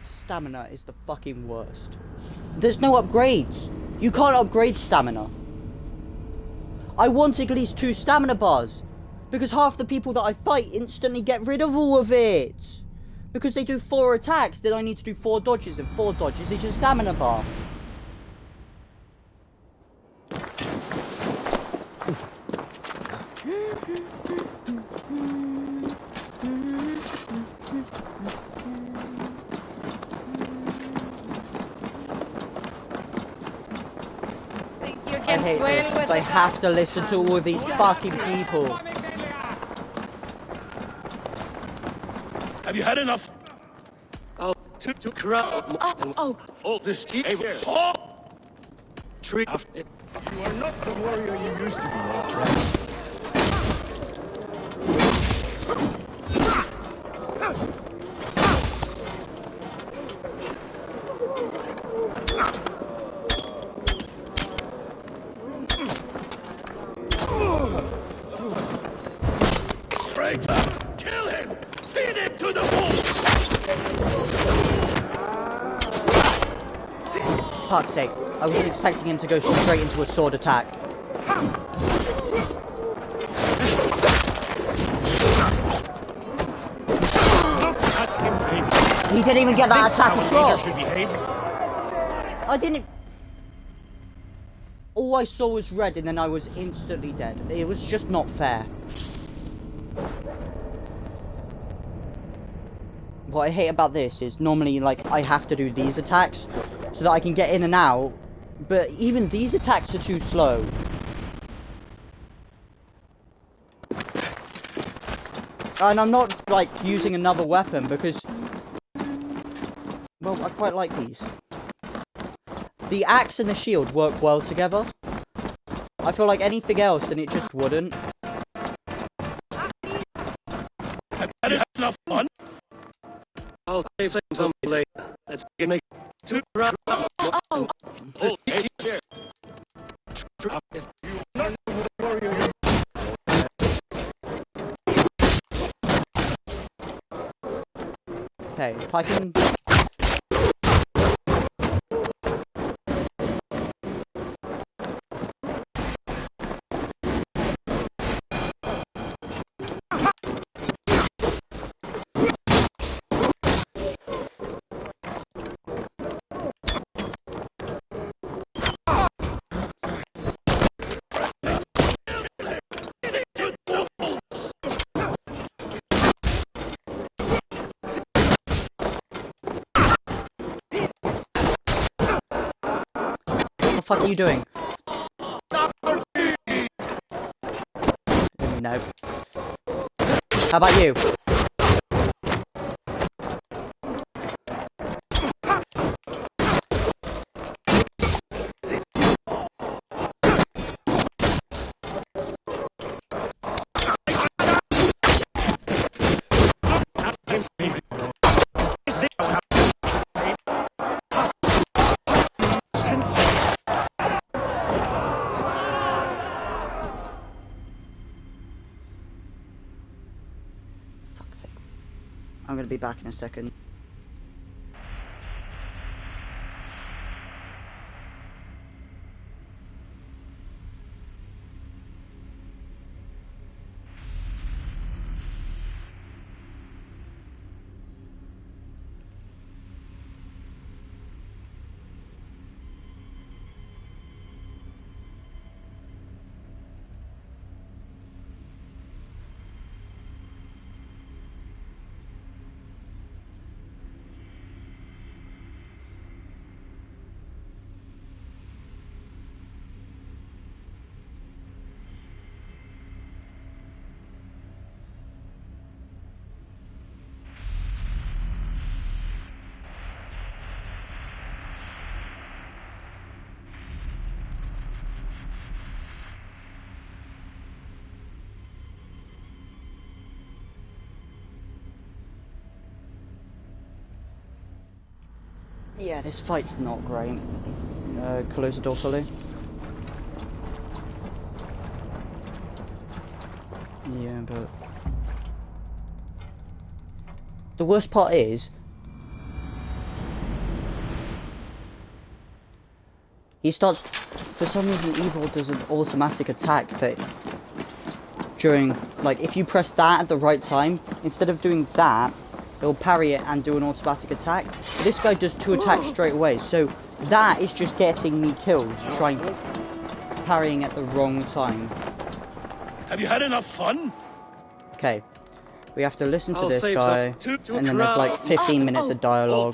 Stamina is the fucking worst. There's no upgrades. You can't upgrade stamina. I want at least 2 stamina bars. Because half the people that I fight instantly get rid of all of it. Because they do 4 attacks, then I need to do 4 dodges, and 4 dodges is your stamina bar. I hate this, because I have to listen to all these fucking people. Have you had enough? I'll to crown. Oh, this here. Tree. You are not the warrior you used to be, old friend. Traitor! Kill him! Feed him to the wolves! Fuck's sake. I wasn't expecting him to go straight into a sword attack. He didn't even get that attack across! I didn't... All I saw was red and then I was instantly dead. It was just not fair. What I hate about this is normally, like, I have to do these attacks so that I can get in and out, but even these attacks are too slow. And I'm not, like, using another weapon because, well, I quite like these. The axe and the shield work well together. I feel like anything else and it just wouldn't. Have you had enough fun? I'll save some later. Let's make two rounds. Okay, if I can... What the fuck are you doing? No. How about you? I'm gonna be back in a second. Yeah, this fight's not great. Close the door fully. Yeah, but... The worst part is... He starts... For some reason, Evil does an automatic attack that... During... Like, if you press that at the right time, instead of doing that, it'll parry it and do an automatic attack. This guy does 2 attacks straight away, so that is just getting me killed, trying parrying at the wrong time. Have you had enough fun? Okay, we have to listen to this guy, and then there's like 15 minutes of dialogue.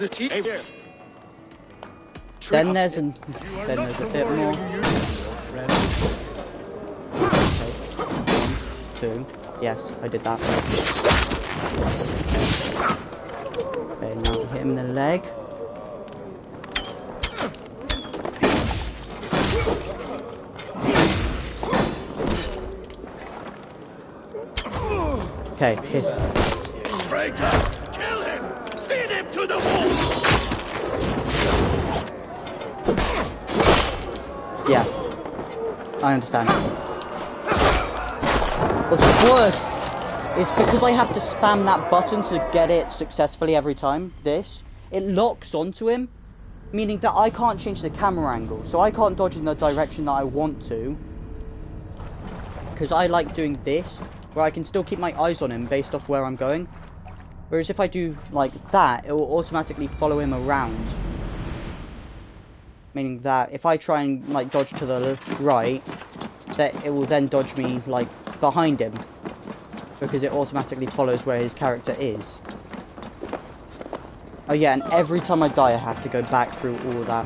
Then there's a bit more. Okay. 1, 2. Yes, I did that. Okay, now hit him in the leg. Okay, hit. Traitor! Kill him! Feed him to the wolves! Yeah, I understand. What's worse It's because I have to spam that button to get it successfully every time. It locks onto him, meaning that I can't change the camera angle, so I can't dodge in the direction that I want to. Because I like doing this, where I can still keep my eyes on him based off where I'm going. Whereas if I do like that, it will automatically follow him around. Meaning that if I try and like dodge to the right, that it will then dodge me like behind him. Because it automatically follows where his character is. Oh yeah, and every time I die I have to go back through all of that.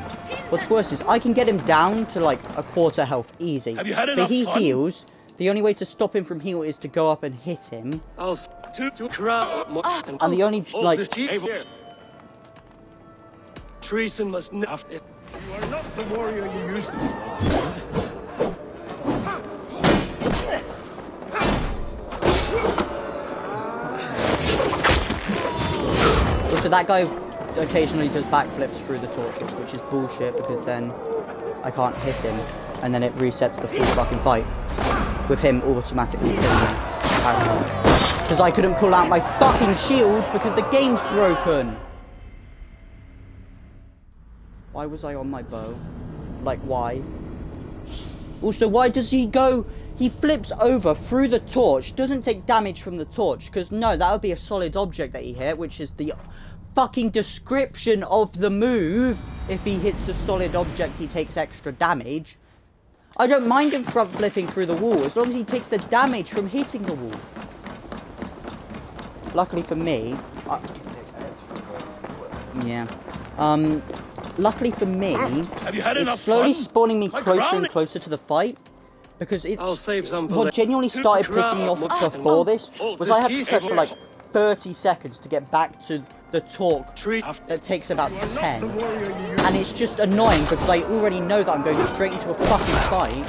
What's worse is I can get him down to like a quarter health easy. Have you had but enough he fun? heals. The only way to stop him from heal is to go up and hit him. To crown. And the only like Treason must not. You are not the warrior you used to be, old friend. Also, that guy occasionally does backflips through the torches, which is bullshit because then I can't hit him, and then it resets the full fucking fight with him automatically killing me. Because I couldn't pull out my fucking shields because the game's broken. Why was I on my bow? Like, why? Also, why does he go... He flips over through the torch, doesn't take damage from the torch, because no, that would be a solid object that he hit, which is the fucking description of the move. If he hits a solid object, he takes extra damage. I don't mind him front flipping through the wall, as long as he takes the damage from hitting the wall. Luckily for me... luckily for me, it's slowly spawning me closer and closer to the fight. Because it's... I'll save some for what genuinely started pissing me off before this was I had to search for like 30 seconds to get back to the talk that takes about 10. And it's just annoying because I already know that I'm going straight into a fucking fight.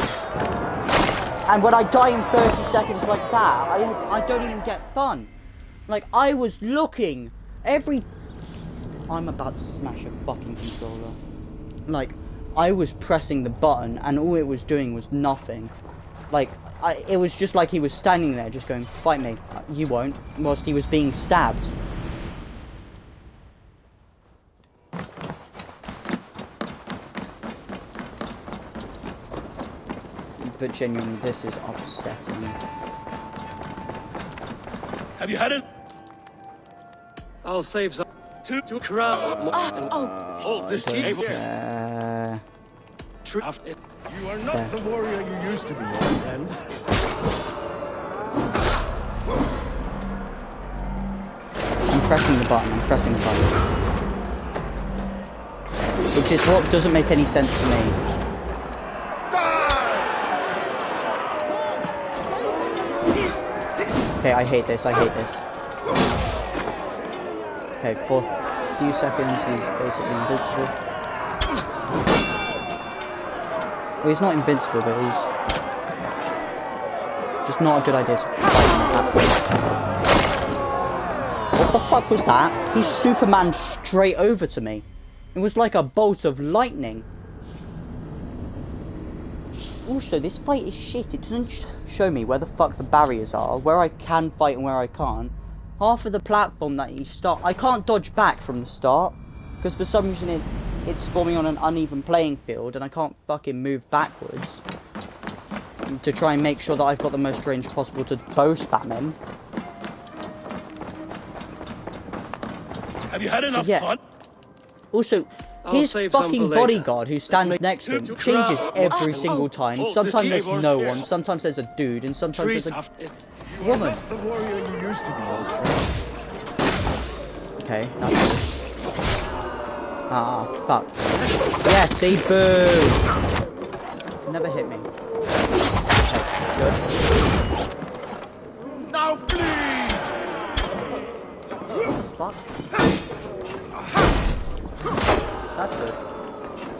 And when I die in 30 seconds like that, I don't even get fun. Like, I was looking every... I'm about to smash a fucking controller. Like, I was pressing the button and all it was doing was nothing. Like, it was just like he was standing there just going, fight me. You won't. Whilst he was being stabbed. But genuinely, this is upsetting. Have you had it? I'll save some. To crown. Hold this key. You are not the warrior you used to be, old friend. I'm pressing the button, Which is what doesn't make any sense to me. Okay, I hate this. Okay, for a few seconds he's basically invincible. Well, he's not invincible, but he's just not a good idea to fight him at that point. What the fuck was that? He Superman straight over to me. It was like a bolt of lightning. Also, this fight is shit. It doesn't show me where the fuck the barriers are, where I can fight and where I can't. Half of the platform that you start... I can't dodge back from the start, because for some reason it's spawning on an uneven playing field, and I can't fucking move backwards to try and make sure that I've got the most range possible to bow spam him. Have you had enough fun? Also, his fucking bodyguard who stands next to him changes every single time. Sometimes there's no one, sometimes there's a dude, and sometimes there's a woman. The warrior you used to be, old friend. Okay, that's good. Ah, fuck. Yeah, see, boo! Never hit me. Okay, good. Now please! Fuck. That's good.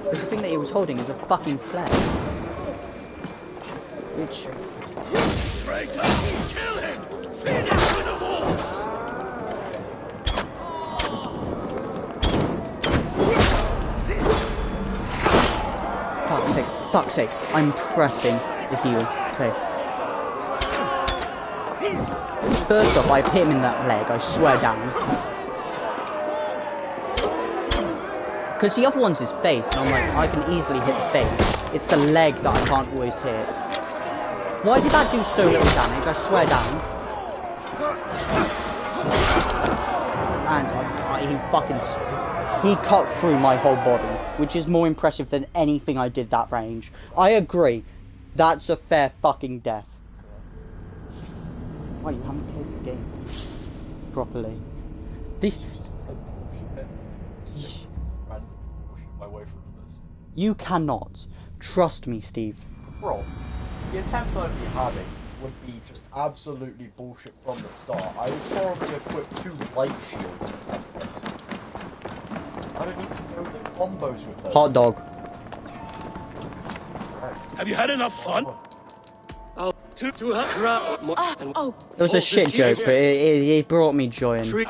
Because the thing that he was holding is a fucking flag. Which... Traitor! Kill him! Feed him with the wolves! Fuck's sake. I'm pressing the heal. Okay. First off, I've hit him in that leg, I swear down. Because the other one's his face, and I'm like, I can easily hit the face. It's the leg that I can't always hit. Why did that do so little damage? I swear down. And he cut through my whole body, which is more impressive than anything I did that range. I agree. That's a fair fucking death. Why, you haven't played the game properly? You cannot. Trust me, Steve. Rob, the attempt I'd be having would be just absolutely bullshit from the start. I would probably equip 2 light shields to attempt this. I don't even know the combos with those. Hot dog. Have you had enough fun? It was a shit joke, but it brought me joy in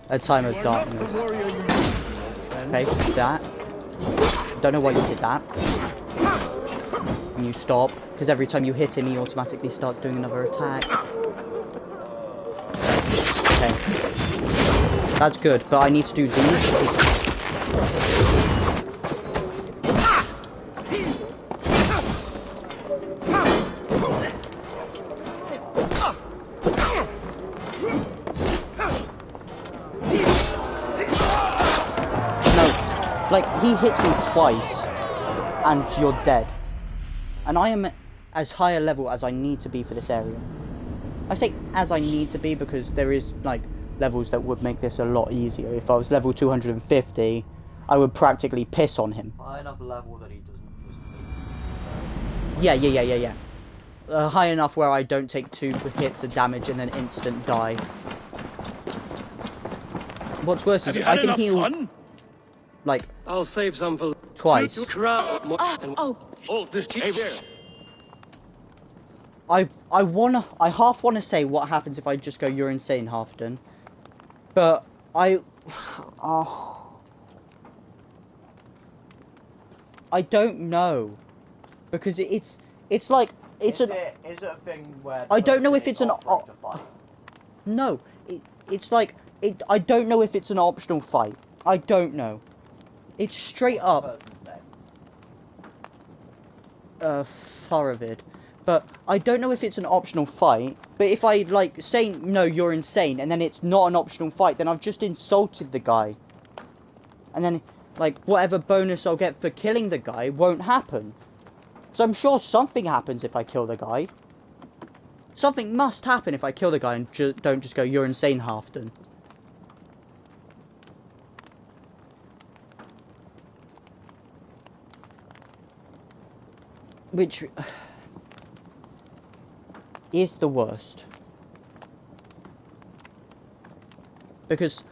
a time of darkness. Okay, that. Don't know why you did that. And you stop, because every time you hit him, he automatically starts doing another attack. Okay. That's good, but I need to do these. Like, he hit me twice, and you're dead. And I am as high a level as I need to be for this area. I say as I need to be because there is, like, levels that would make this a lot easier. If I was level 250, I would practically piss on him. High enough level that he doesn't just Yeah. High enough where I don't take 2 hits of damage and then instant die. What's worse is I can heal... Fun? Like, I'll save some for twice. I half wanna say what happens if I just go you're insane, Halfton. But I don't know. Because it's like Is it a thing where I don't know if it's an No, it's like I don't know if it's an optional fight. I don't know. It's straight up. Faravid. But I don't know if it's an optional fight. But if I like say no, you're insane, and then it's not an optional fight, then I've just insulted the guy. And then like whatever bonus I'll get for killing the guy won't happen. So I'm sure something happens if I kill the guy. Something must happen if I kill the guy and don't just go you're insane, Halfton. Which is the worst. Because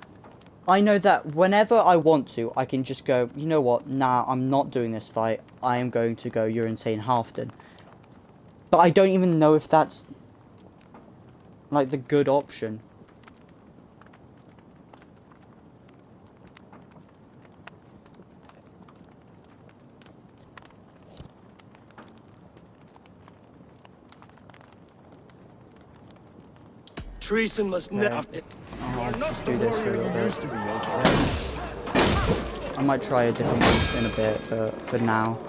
I know that whenever I want to, I can just go, you know what, nah, I'm not doing this fight. I am going to go, you're insane, Halfton. But I don't even know if that's, like, the good option. Treason must never. I'll just do this for a little bit. I might try a different one in a bit, but for now.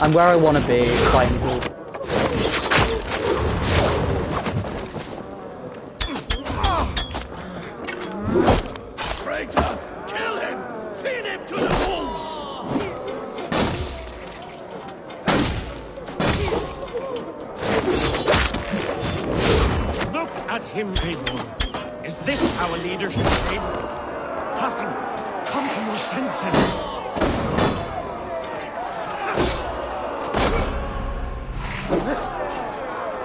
I'm where I want to be, fighting people. Traitor! Kill him! Feed him to the wolves! Look at him, people. Is this how a leader should behave? Halfton, come to your senses.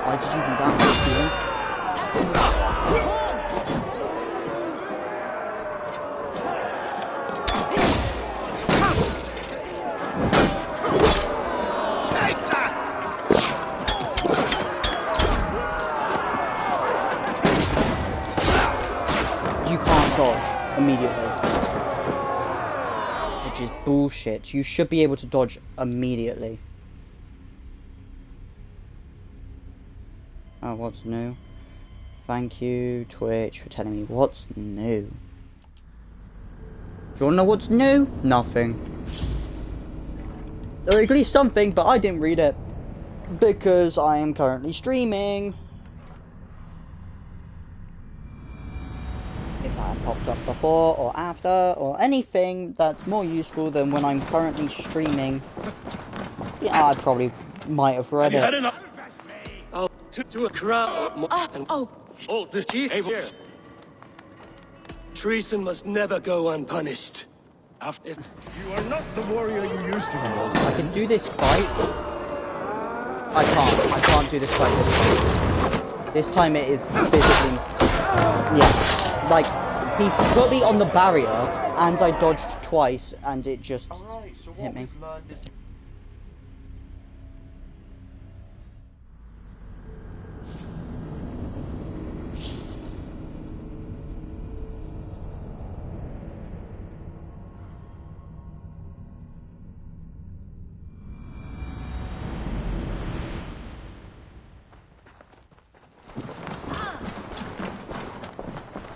Why did you do that, Steven? You can't dodge immediately. Which is bullshit. You should be able to dodge immediately. Oh, what's new? Thank you, Twitch, for telling me what's new. Do you wanna know what's new? Nothing. Or at least something, but I didn't read it. Because I am currently streaming. If that had popped up before or after or anything that's more useful than when I'm currently streaming, yeah, I probably might have read it. I'll to a crowd. Oh, this chief here. Treason must never go unpunished. You are not the warrior you used to be, old I can do this fight. I can't do this fight this time. This time it is physically... Yes. Like, he put me on the barrier, and I dodged twice, and it just hit me.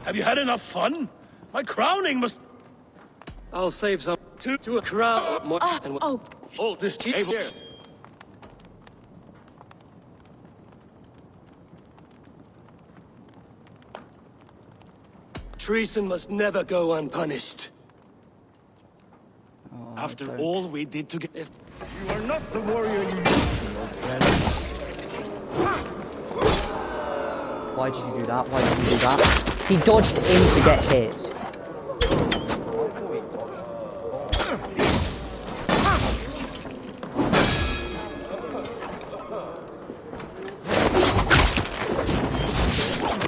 Have you had enough fun? My crowning must... I'll save some to a crowd. Oh, this chief here. Treason must never go unpunished. After all we did together. You are not the warrior you used to be, old friend. Why did you do that? Why did you do that? He dodged in to get hit.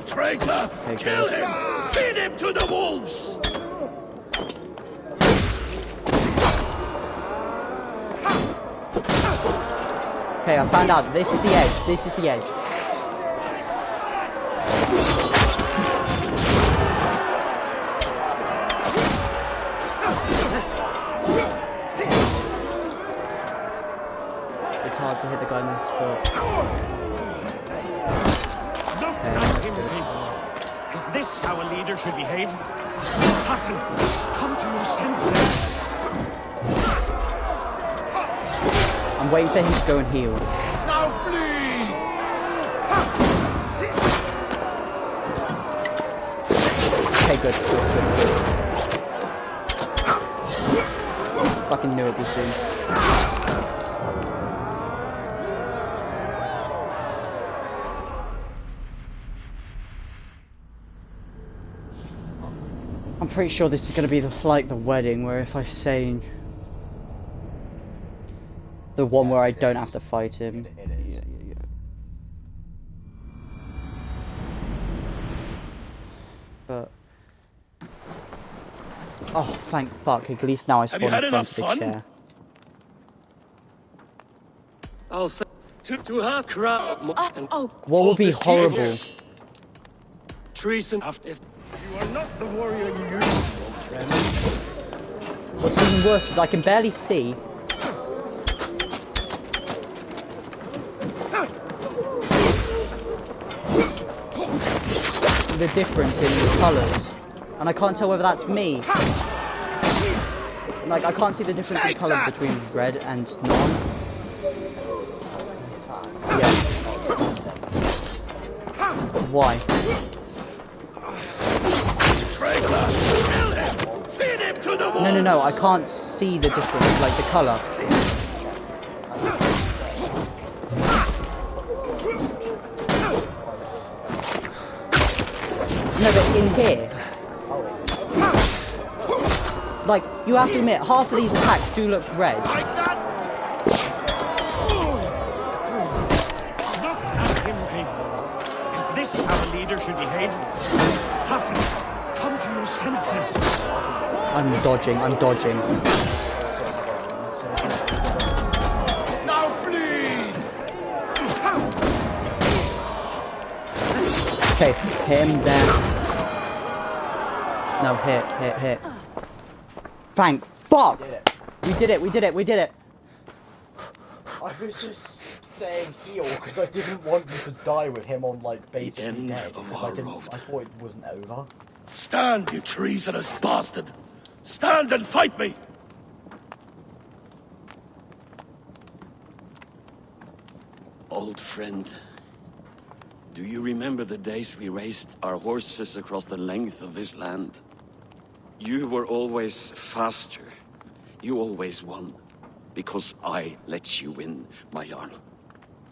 Traitor! Kill him! Feed him to the wolves! Okay, I found out. This is the edge. This is the edge. It's hard to hit the guy in this foot. Is this how a leader should behave? Halfdan, come to your senses. I'm waiting for him to go and heal. Now bleed! Okay, good. Fucking knew it'd be soon. I'm pretty sure this is gonna be like the wedding, where if I say the one where I don't have to fight him. Yeah. But oh, thank fuck! At least now I spawned in front of the chair. I'll say to her crowd. What would be horrible? Treason. You are not the warrior you used to be, old friend. What's even worse is I can barely see. The difference in the colours, and I can't tell whether that's me. Like, I can't see the difference in colour between red and non. Yeah. Why? No, I can't see the difference, like the colour. No, but in here, like, you have to admit, half of these attacks do look red. Look at him, people. Is this how a leader should behave? Halfdan, come to your senses. I'm dodging. Now bleed! Okay, hit him there. No, hit. Thank fuck! We did it. I was just saying heal because I didn't want you to die with him on, like, basically end dead. of Because our I road. thought it wasn't over. Stand, you treasonous bastard! Stand and fight me! Old friend, do you remember the days we raced our horses across the length of this land? You were always faster. You always won. Because I let you win, my Jarl.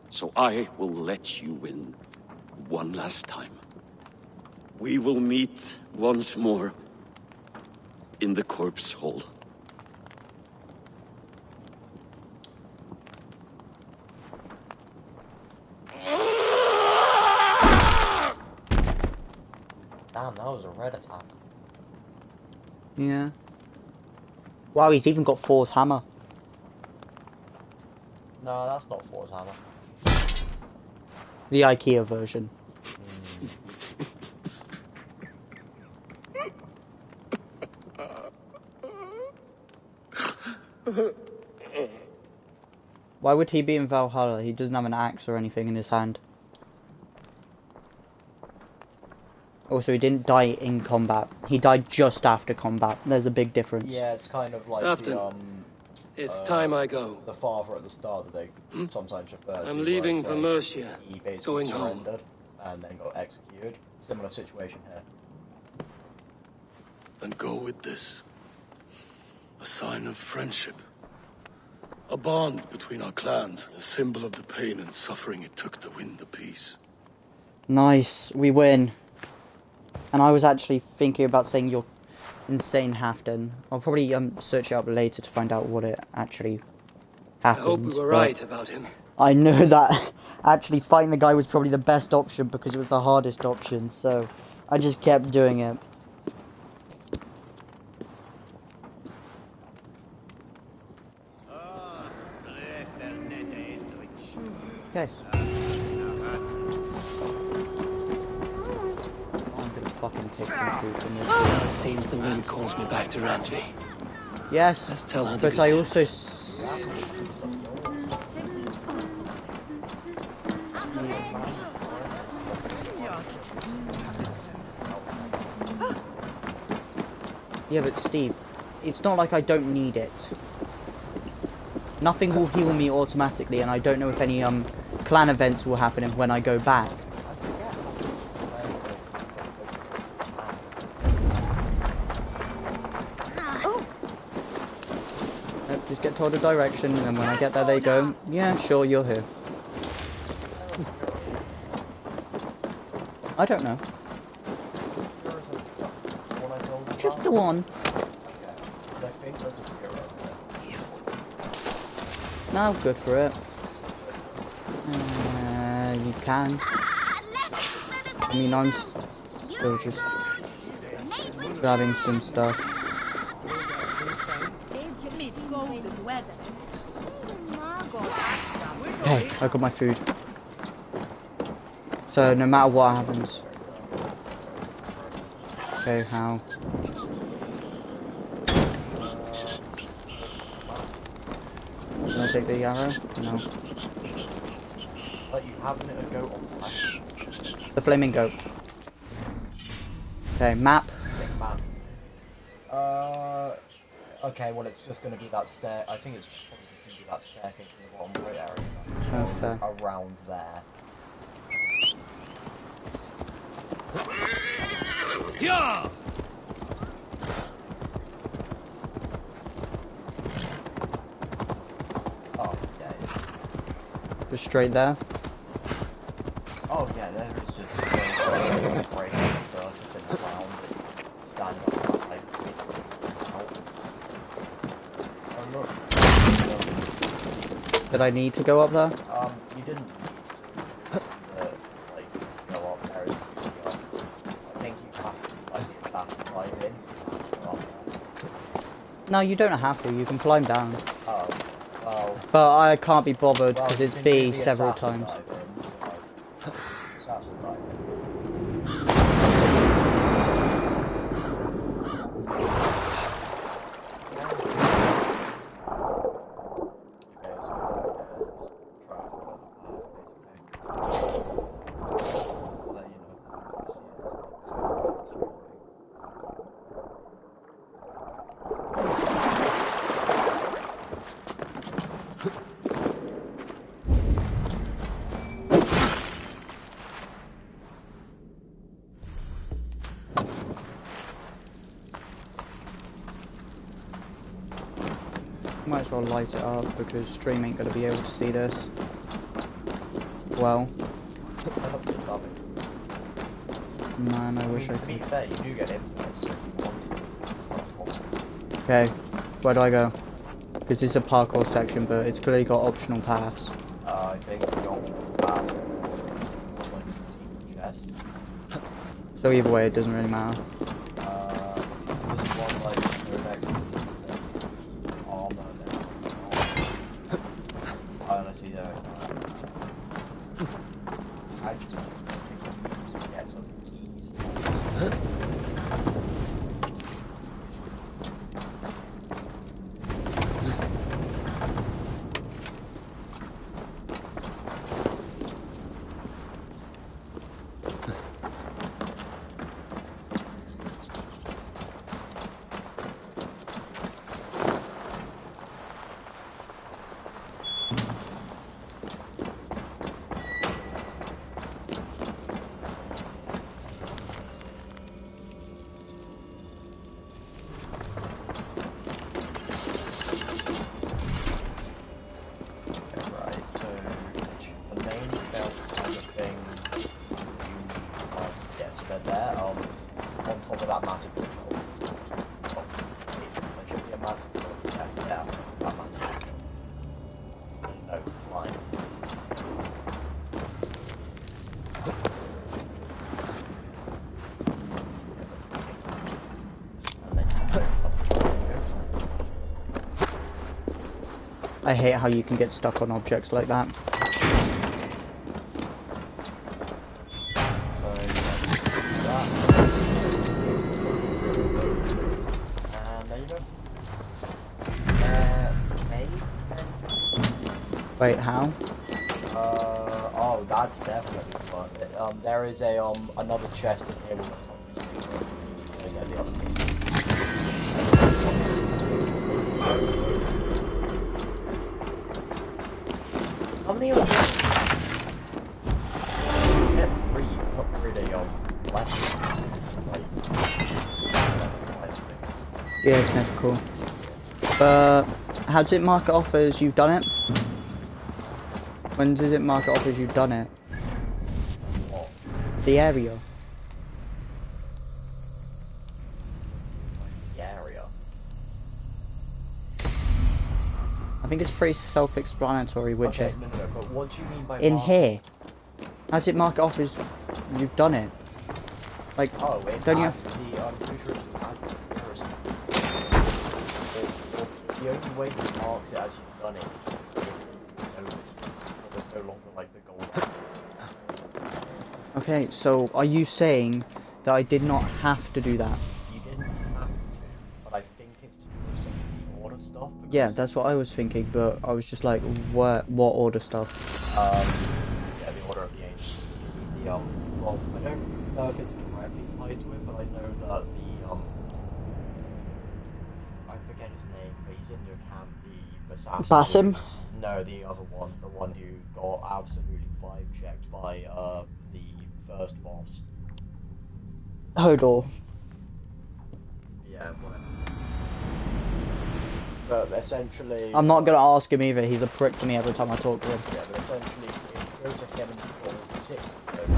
So I will let you win one last time. We will meet once more in the corpse hall. Damn, that was a red attack. Yeah. Wow, he's even got Thor's hammer. No, that's not Thor's hammer. The IKEA version. Why would he be in Valhalla? He doesn't have an axe or anything in his hand. Also, he didn't die in combat. He died just after combat. There's a big difference. Yeah, it's kind of like Afton, it's time I go. the father at the start that they sometimes refer to. I'm leaving where for it's like Mercia, he basically going home. surrendered and then got executed. Similar situation here. And go with this. A sign of friendship. A bond between our clans, a symbol of the pain and suffering it took to win the peace. Nice, we win. And I was actually thinking about saying you're insane, Hafton. I'll probably search it up later to find out what it actually happened. I hope we were right about him. I know that actually fighting the guy was probably the best option because it was the hardest option, so I just kept doing it. Okay. I'm gonna fucking take some food from this. Now it seems the wind calls me back to Ranji. Yes, Let's tell her the but good I news. also... Yeah, but Steve, it's not like I don't need it. Nothing will heal me automatically, and I don't know if any clan events will happen when I go back. Yep, just get told a direction, and then when I get there, they go, yeah, sure, you're here. I don't know. Just the one. No, good for it. You can. I mean, I'm still just grabbing some stuff. Hey, I got my food. So no matter what happens. Okay, how? Can I take the arrow? No. But you having a goat on flash. The flaming goat. Okay, map. Map. Okay, well it's just gonna be that stair. I think it's probably just gonna be that staircase in the bottom right area. Oh, fair. Around there. Yeah! Oh, yeah. Just straight there. Oh yeah, there is just a break, so it's in the ground. Stand up, like, oh look. Did I need to go up there? You didn't need to, like, go up there as you go up. I think you have to be like the assassin dive in, so you have to go up there. No, you don't have to. You can climb down. Oh, well. But I can't be bothered because you it's can B do the several assassin times. dive in, so, like, assassin dive in. Okay, so, try to follow the might as well light it up because stream ain't gonna be able to see this. Well. Man, I wish I To be could. fair, you do get inputs, so if you want to. Okay, where do I go? Because it's a parkour section, but it's clearly got optional paths. I think the optional path like some secret chest. So either way, it doesn't really matter. There's one like no next to armor then. Oh, let's see there. Actually, I think we get some keys. I hate how you can get stuck on objects like that. Wait, how? Oh, that's definitely worth it. There is a another chest in here with a ton of speed. To get the other thing. How many of them? Get 3, not really left. Yeah, it's never cool. But how does it mark it off as you've done it? When does it mark it off as you've done it? What? The area. The area? I think it's pretty self-explanatory, which okay, no, but what do you mean by in here? How does it mark it off as you've done it? Like, oh, it don't you adds the, I'm pretty sure it adds the comparison. Or the only way it marks it as you've done it is basically there's no longer like the gold. Okay, so are you saying that I did not have to do that? You didn't have to, but I think it's to do with some of the order stuff. Yeah, that's what I was thinking, but I was just like, what order stuff? Yeah, the Order of the Ancients. The well, I don't know if it's directly tied to it, but I know that the I forget his name, but he's in your camp, the assassin. Basim? No, the other one, the one who got absolutely vibe checked by the first boss. Hodor. Yeah, whatever. But essentially, I'm not gonna ask him either. He's a prick to me every time I talk to him. yeah, but essentially, if you go to him and you 6, I don't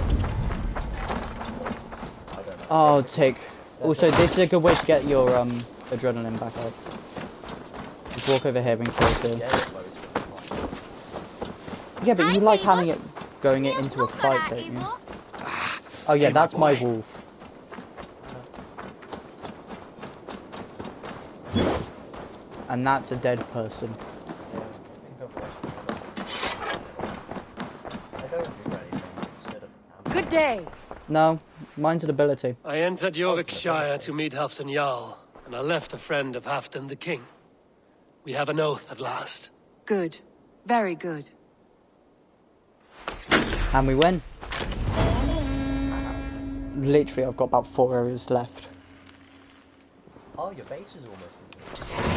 know. Oh, take. Also, this is a good way to get your adrenaline back up. Just walk over here and kill him. Yeah, but you like having it, going it into a fight, don't you? Oh yeah, that's my wolf. And that's a dead person. Good day. No, mine's an ability. I entered Yorkshire to meet Halfdan Jarl, and I left a friend of Halfdan the King. We have an oath at last. Good. Very good. And we win. Literally, I've got about 4 areas left. Oh, your base is almost complete.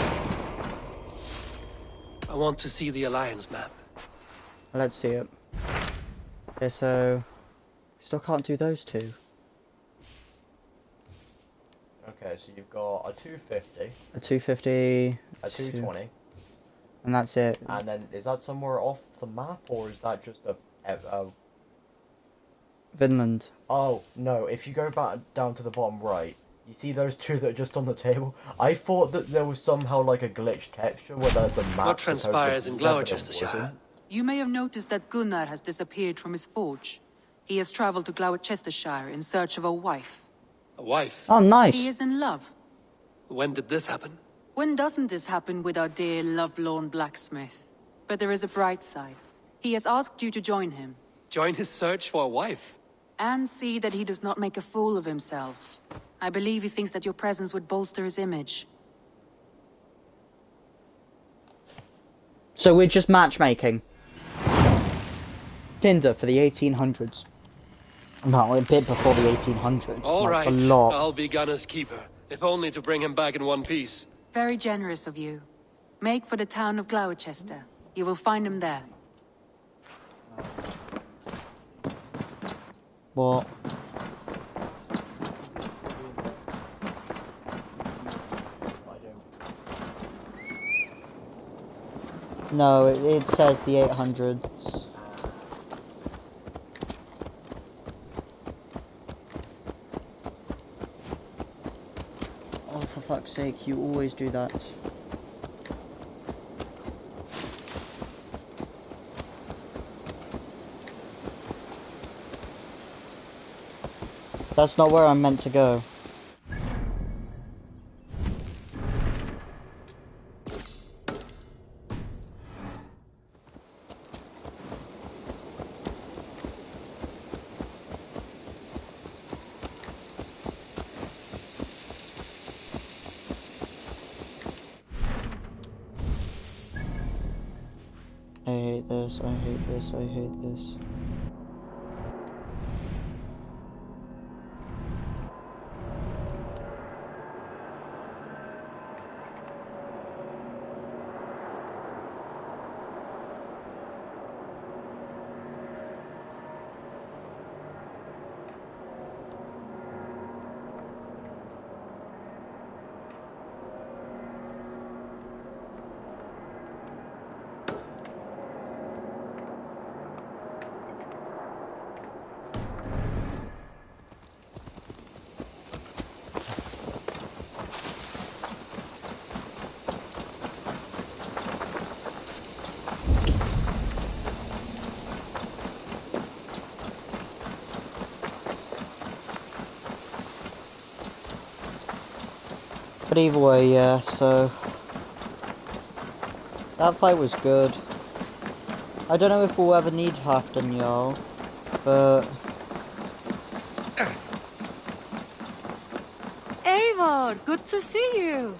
I want to see the Alliance map. Let's see it. Okay, so... Still can't do those two. Okay, so you've got a 250. A 250... A 220. And that's it. And then, is that somewhere off the map, or is that just a Vinland. Oh, no, if you go back down to the bottom right, you see those two that are just on the table? I thought that there was somehow like a glitched texture where there's a map What supposed to transpires in be there, but it Gloucestershire? wasn't. You may have noticed that Gunnar has disappeared from his forge. He has traveled to Gloucestershire in search of a wife. A wife? Oh, nice. He is in love. When did this happen? When doesn't this happen with our dear lovelorn blacksmith? But there is a bright side. He has asked you to join him. Join his search for a wife? And see that he does not make a fool of himself. I believe he thinks that your presence would bolster his image. So we're just matchmaking. Tinder for the 1800s. No, a bit before the 1800s. All like right, a lot. I'll be Gunner's keeper, if only to bring him back in one piece. Very generous of you. Make for the town of Gloucester. You will find him there. What? No, it says the 800s. Oh, for fuck's sake, you always do that. That's not where I'm meant to go. I hate this, I hate this, I hate this. But either way, yeah, so that fight was good. I don't know if we'll ever need Halfdan Jarl, but Eivor, good to see you.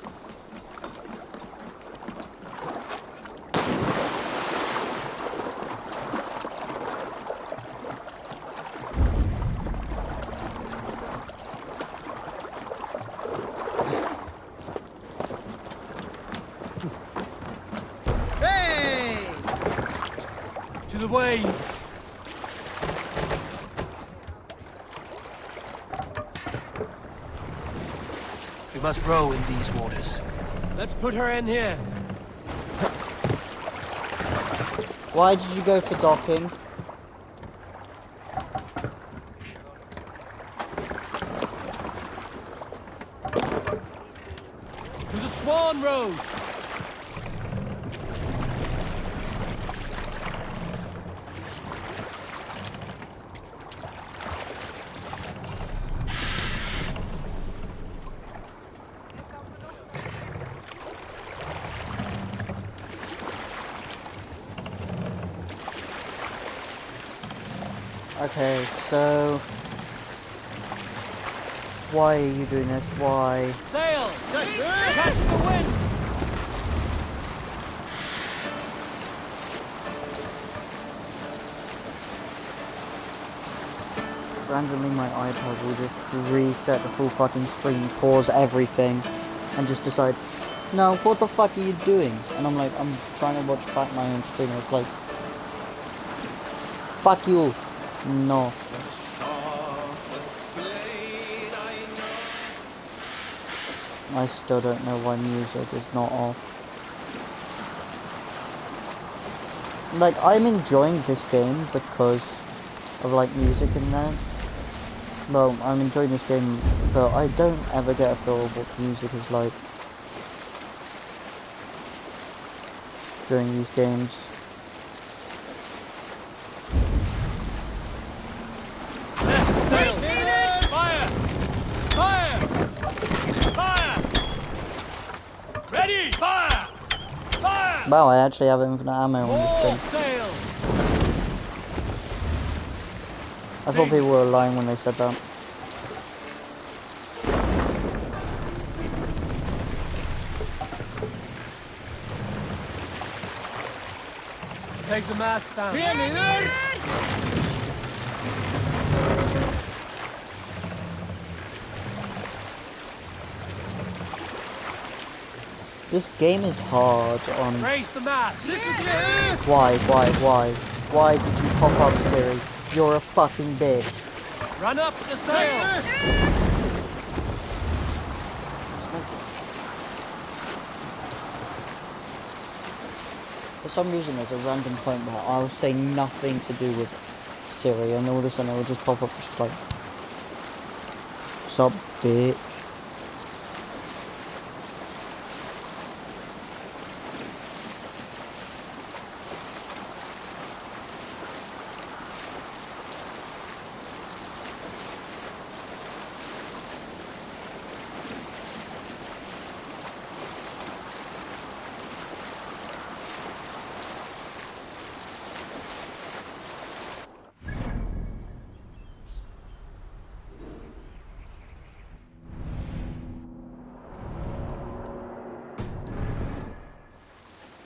To the waves! We must row in these waters. Let's put her in here. why did you go for docking? To the Swan Road! Okay, so why are you doing this? Why? Sail! Catch the wind! Randomly my iPod will just reset the full fucking stream, pause everything, and just decide, no, what the fuck are you doing? And I'm like, I'm trying to watch back my own stream. I was like, fuck you. No. I still don't know why music is not off. like, I'm enjoying this game because of, like, music in there. Well, I'm enjoying this game, but I don't ever get a feel of what music is like during these games. Fire! Fire! Fire! Ready! Fire! Fire! Wow, I actually have infinite ammo on this All thing. sail! I thought people were lying when they said that. Take the mast down. This game is hard on... Raise the mast. Why? Why did you pop up, Siri? You're a fucking bitch. Run up the sail. For some reason there's a random point where I'll say nothing to do with Siri and all of a sudden it will just pop up just like, sup bitch.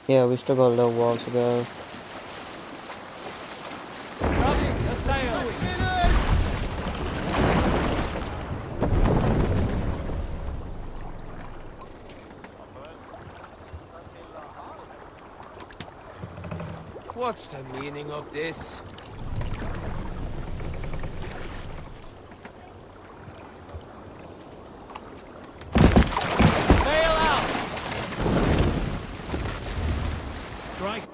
Yeah, we still got a little while to go. Rubbing the sail. What's the meaning of this? Sail out. Strike.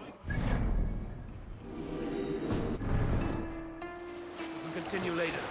We can continue later.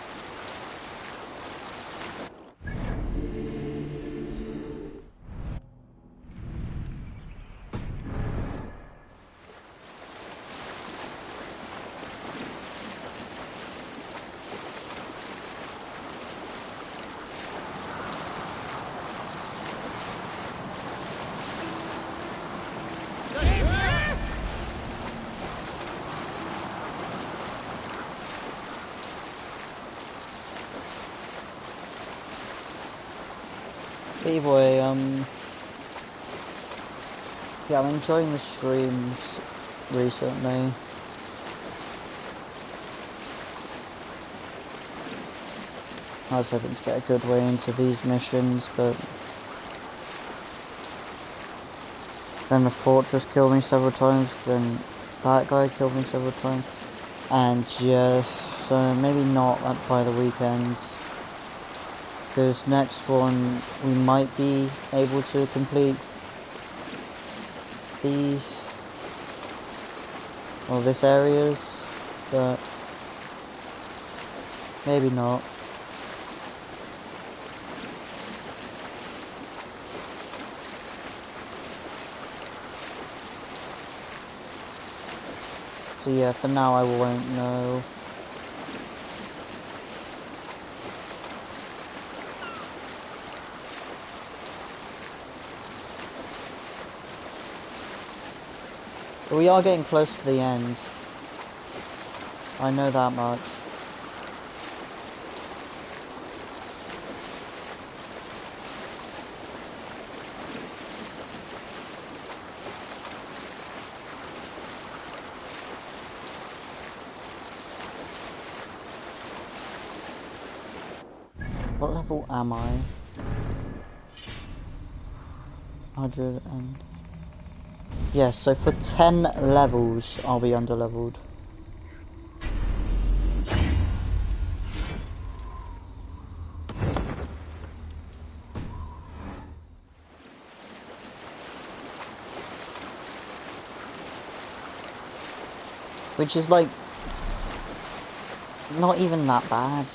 Either way, yeah, I'm enjoying the streams recently. I was hoping to get a good way into these missions, but then the fortress killed me several times, then that guy killed me several times, and yeah, so maybe not by the weekend. Because next one, we might be able to complete these, or this areas, but maybe not. So yeah, for now I won't know. But we are getting close to the end. I know that much. What level am I? 100 and... Yes, so for 10 levels, I'll be underleveled. Which is like not even that bad.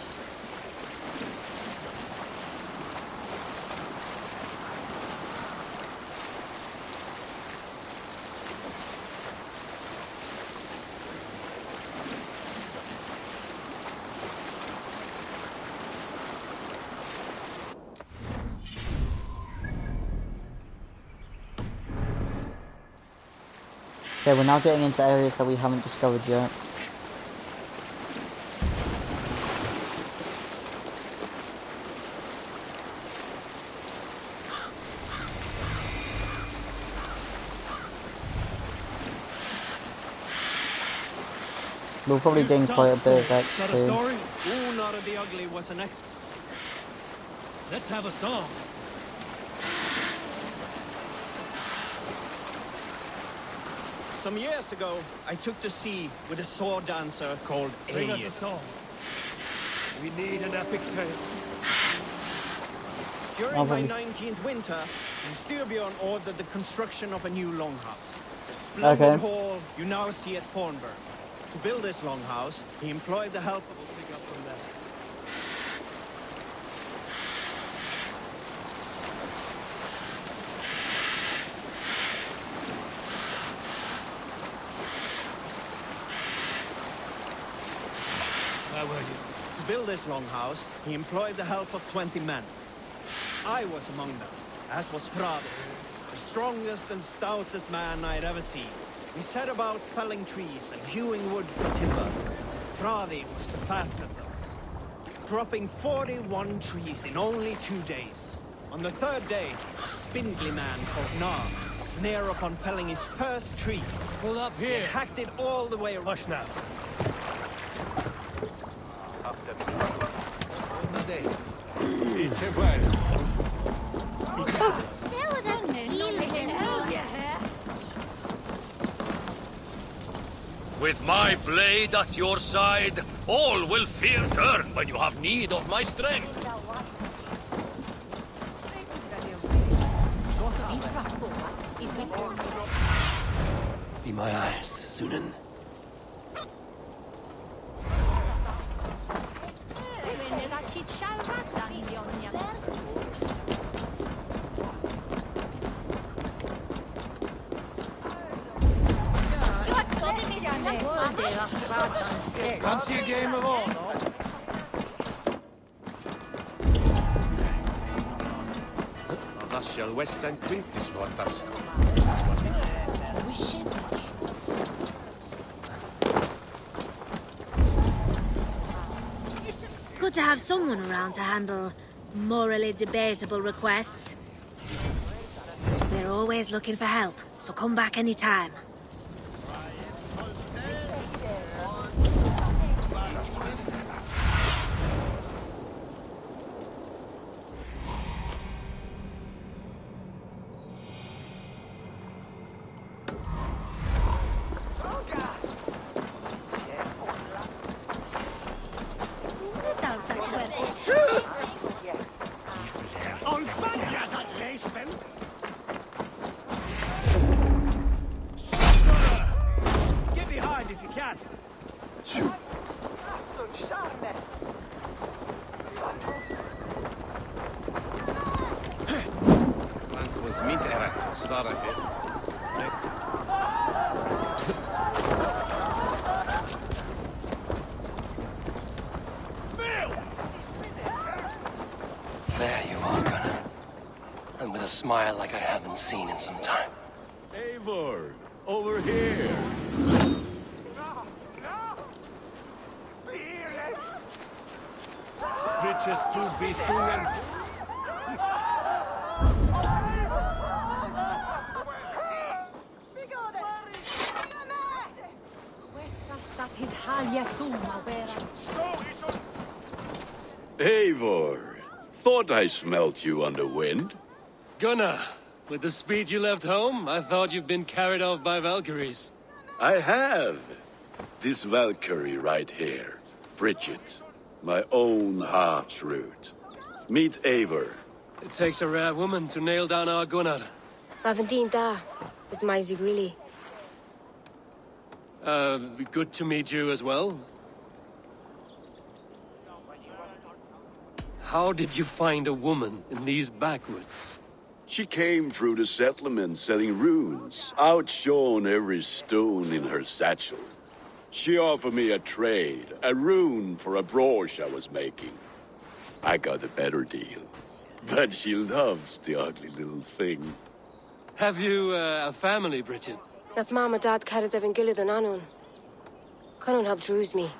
Okay, we're now getting into areas that we haven't discovered yet. We'll probably gain quite a bit of XP. Oh, not of the ugly, wasn't it? Let's have a song. Some years ago, I took to sea with a sword dancer called Sing us Aid. a song. We need an epic tale. During my 19th winter, King Styrbjorn ordered the construction of a new longhouse. The splendid hall you now see at Fornburg. To build this longhouse, he employed the help of... We'll pick up from there. Where were you? To build this longhouse, he employed the help of 20 men. I was among them, as was Frade, the strongest and stoutest man I had ever seen. We set about felling trees and hewing wood for timber. Frade was the fastest of us, dropping 41 trees in only 2 days. On the third day, a spindly man called Nar was near upon felling his first tree. Pull up here. He hacked it all the way around. Hush now. With my blade at your side, all will fear turn when you have need of my strength. Be my eyes, Sunan. Fancy a game of all, no? Lascia il West St. Quintus vortas. Good to have someone around to handle morally debatable requests. We're always looking for help, so come back anytime. Get behind if you can. Quanto was mint erat, Sarah here. There you are, Gunnar. And with a smile like I haven't seen in some time. Eivor, over here. Spritches to be thungen. Eivor, thought I smelt you on the wind. Gunnar, with the speed you left home, I thought you'd been carried off by Valkyries. I have. This Valkyrie right here, Bridget, my own heart's root. Meet Eivor. It takes a rare woman to nail down our Gunnar. Lavendine da, with my Zigrili. Good to meet you as well. How did you find a woman in these backwoods? She came through the settlement selling runes, outshone every stone in her satchel. She offered me a trade, a rune for a brooch I was making. I got a better deal. But she loves the ugly little thing. Have you a family, Bridget? Naf Mama Dad carried Evan Gillid and Anun. Cannon helped druise me.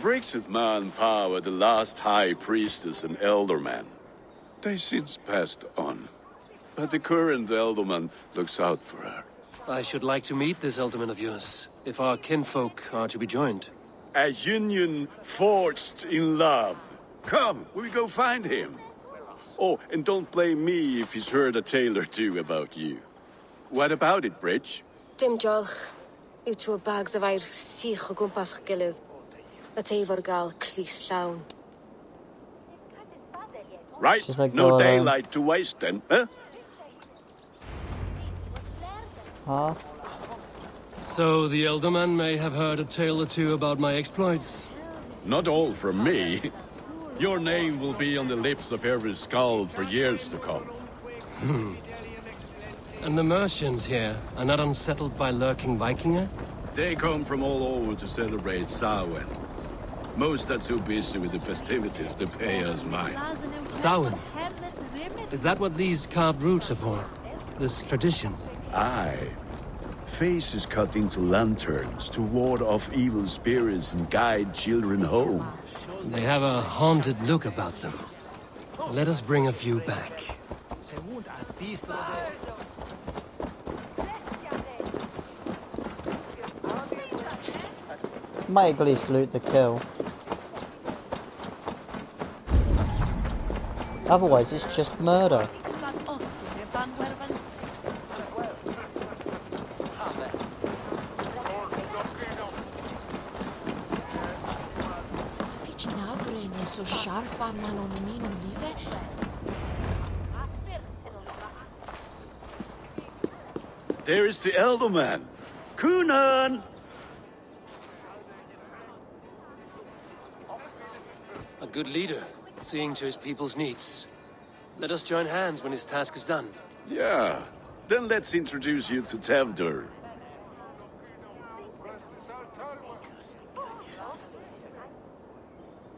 Bridget Man Pa were the last high priestess and elderman. They since passed on. But the current elderman looks out for her. I should like to meet this elderman of yours, if our kinfolk are to be joined. A union forged in love. Come, we'll go find him. Oh, and don't blame me if he's heard a tale or two about you. What about it, Bridge? Dim jolch. Yw tŵ bags of air sych o gwmpas ych gilydd. A teifr gael clis llawn. Right, like, no daylight to waste then, huh? Huh? So the elderman may have heard a tale or two about my exploits. Not all from me. Your name will be on the lips of every skull for years to come. And the Mercians here are not unsettled by lurking Vikinger? They come from all over to celebrate Samhain. Most are too busy with the festivities to pay us mind. Samhain? Is that what these carved roots are for? This tradition? Aye. Faces cut into lanterns to ward off evil spirits and guide children home. They have a haunted look about them. Let us bring a few back. Might at least loot the kill. Otherwise, it's just murder. So sharp man on the mean leave it. There is the elderman. Kunan! A good leader, seeing to his people's needs. Let us join hands when his task is done. Yeah. Then let's introduce you to Tevdur.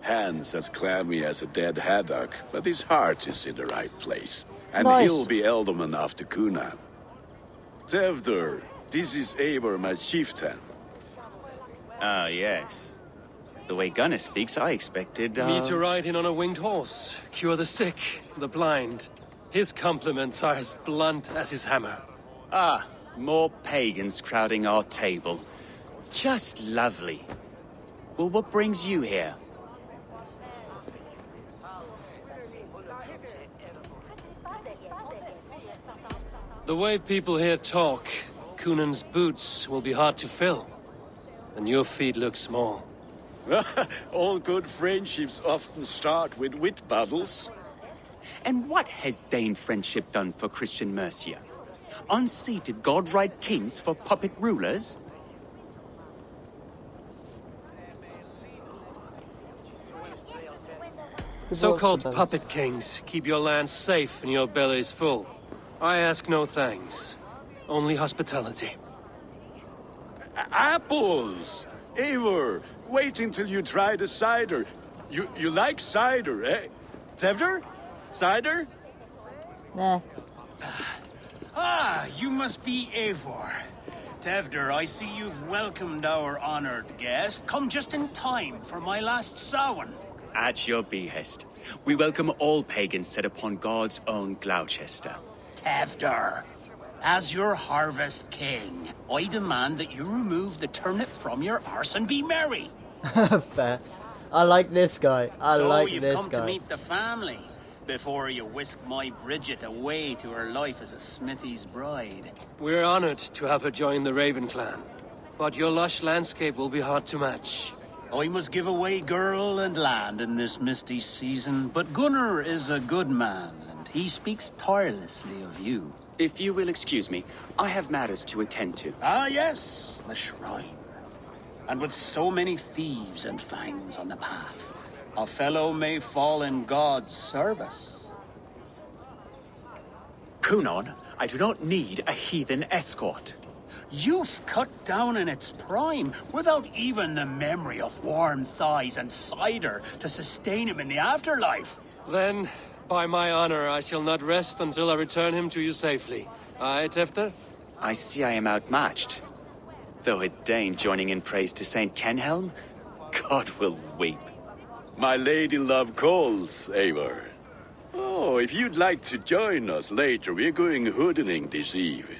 Hands as clammy as a dead haddock, but his heart is in the right place. And Nice. he'll be elderman after Kunan. Tevdur, this is Eivor, my chieftain. Ah, yes. The way Gunnar speaks, I expected, Me to ride in on a winged horse, cure the sick, the blind. His compliments are as blunt as his hammer. Ah, more pagans crowding our table. Just lovely. Well, what brings you here? The way people here talk, Kunan's boots will be hard to fill. And your feet look small. All good friendships often start with wit battles. And what has Dane friendship done for Christian Mercia? Unseated god-right kings for puppet rulers? So-called puppet kings keep your lands safe and your bellies full. I ask no thanks, only hospitality. Apples! Eivor, wait until you try the cider. You like cider, eh? Tevdur? Cider? Nah. Ah, you must be Eivor. Tevdur, I see you've welcomed our honored guest. Come just in time for my last Samhain. At your behest. We welcome all pagans set upon God's own Gloucester. Tevdur, as your harvest king, I demand that you remove the turnip from your arse and be merry. Fair. I like this guy. I like you've this come guy. to meet the family before you whisk my Bridget away to her life as a smithy's bride. We're honored to have her join the Raven clan. But your lush landscape will be hard to match. I must give away girl and land in this misty season, but Gunnar is a good man, and he speaks tirelessly of you. If you will excuse me, I have matters to attend to. Ah, yes, the shrine. And with so many thieves and fangs on the path, a fellow may fall in God's service. Kunon, I do not need a heathen escort. Youth cut down in its prime, without even the memory of warm thighs and cider to sustain him in the afterlife. Then, by my honor, I shall not rest until I return him to you safely. Aye, Tefter? I see I am outmatched. Though a Dane joining in praise to Saint Kenhelm, God will weep. My lady love calls, Eivor. Oh, if you'd like to join us later, we're going hoodening this eve.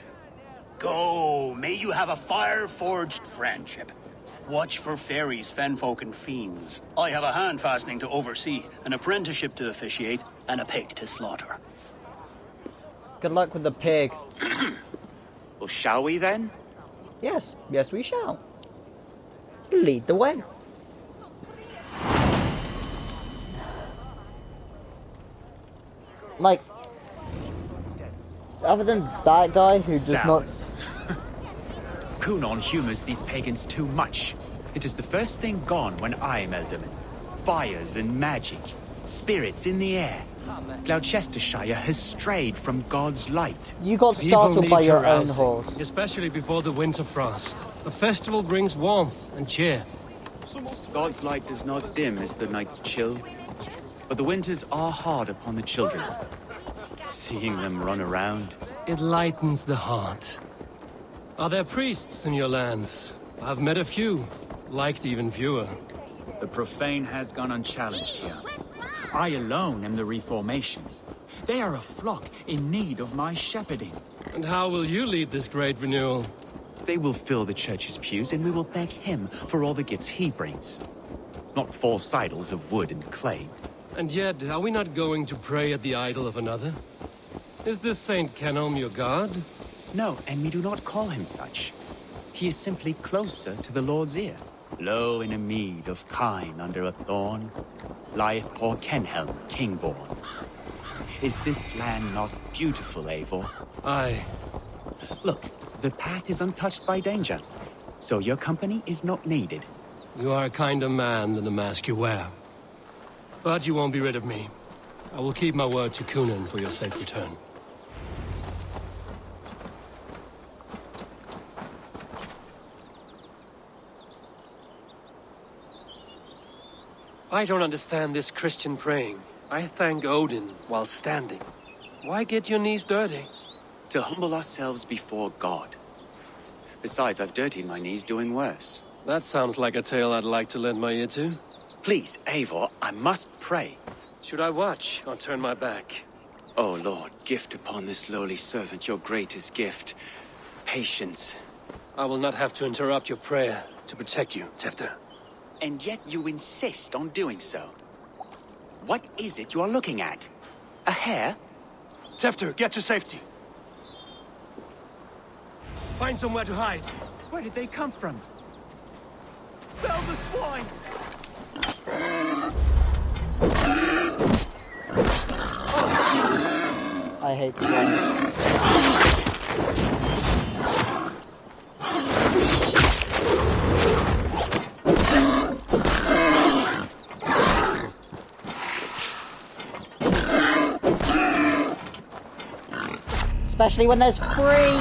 Go, may you have a fire-forged friendship. Watch for fairies, fenfolk, and fiends. I have a hand fastening to oversee, an apprenticeship to officiate, and a pig to slaughter. Good luck with the pig. Well, shall we then? Yes, yes we shall. Lead the way. Like, other than that guy who does not... Kunon humors these pagans too much. It is the first thing gone when I am Elderman. Fires and magic, spirits in the air. Gloucestershire has strayed from God's light. You got startled by your own carousing, horse. Especially before the winter frost. A festival brings warmth and cheer. God's light does not dim as the nights chill, but the winters are hard upon the children. Seeing them run around, it lightens the heart. Are there priests in your lands? I've met a few, liked even fewer. The profane has gone unchallenged here. I alone am the Reformation. They are a flock in need of my shepherding. And how will you lead this great renewal? They will fill the church's pews, and we will thank him for all the gifts he brings. Not false idols of wood and clay. And yet, are we not going to pray at the idol of another? Is this Saint Kenhelm your god? No, and we do not call him such. He is simply closer to the Lord's ear. Low in a mead of kine under a thorn, lieth poor Kenhelm, king-born. Is this land not beautiful, Eivor? Aye. Look, the path is untouched by danger, so your company is not needed. You are a kinder man than the mask you wear. But you won't be rid of me. I will keep my word to Kunon for your safe return. I don't understand this Christian praying. I thank Odin while standing. Why get your knees dirty? To humble ourselves before God. Besides, I've dirtied my knees doing worse. That sounds like a tale I'd like to lend my ear to. Please, Eivor, I must pray. Should I watch or turn my back? Oh, Lord, gift upon this lowly servant your greatest gift. Patience. I will not have to interrupt your prayer to protect you, Tefter. And yet you insist on doing so. What is it you are looking at? A hare? Tefter, get to safety. Find somewhere to hide. Where did they come from? Fell the swine! I hate swine. Especially when there's free.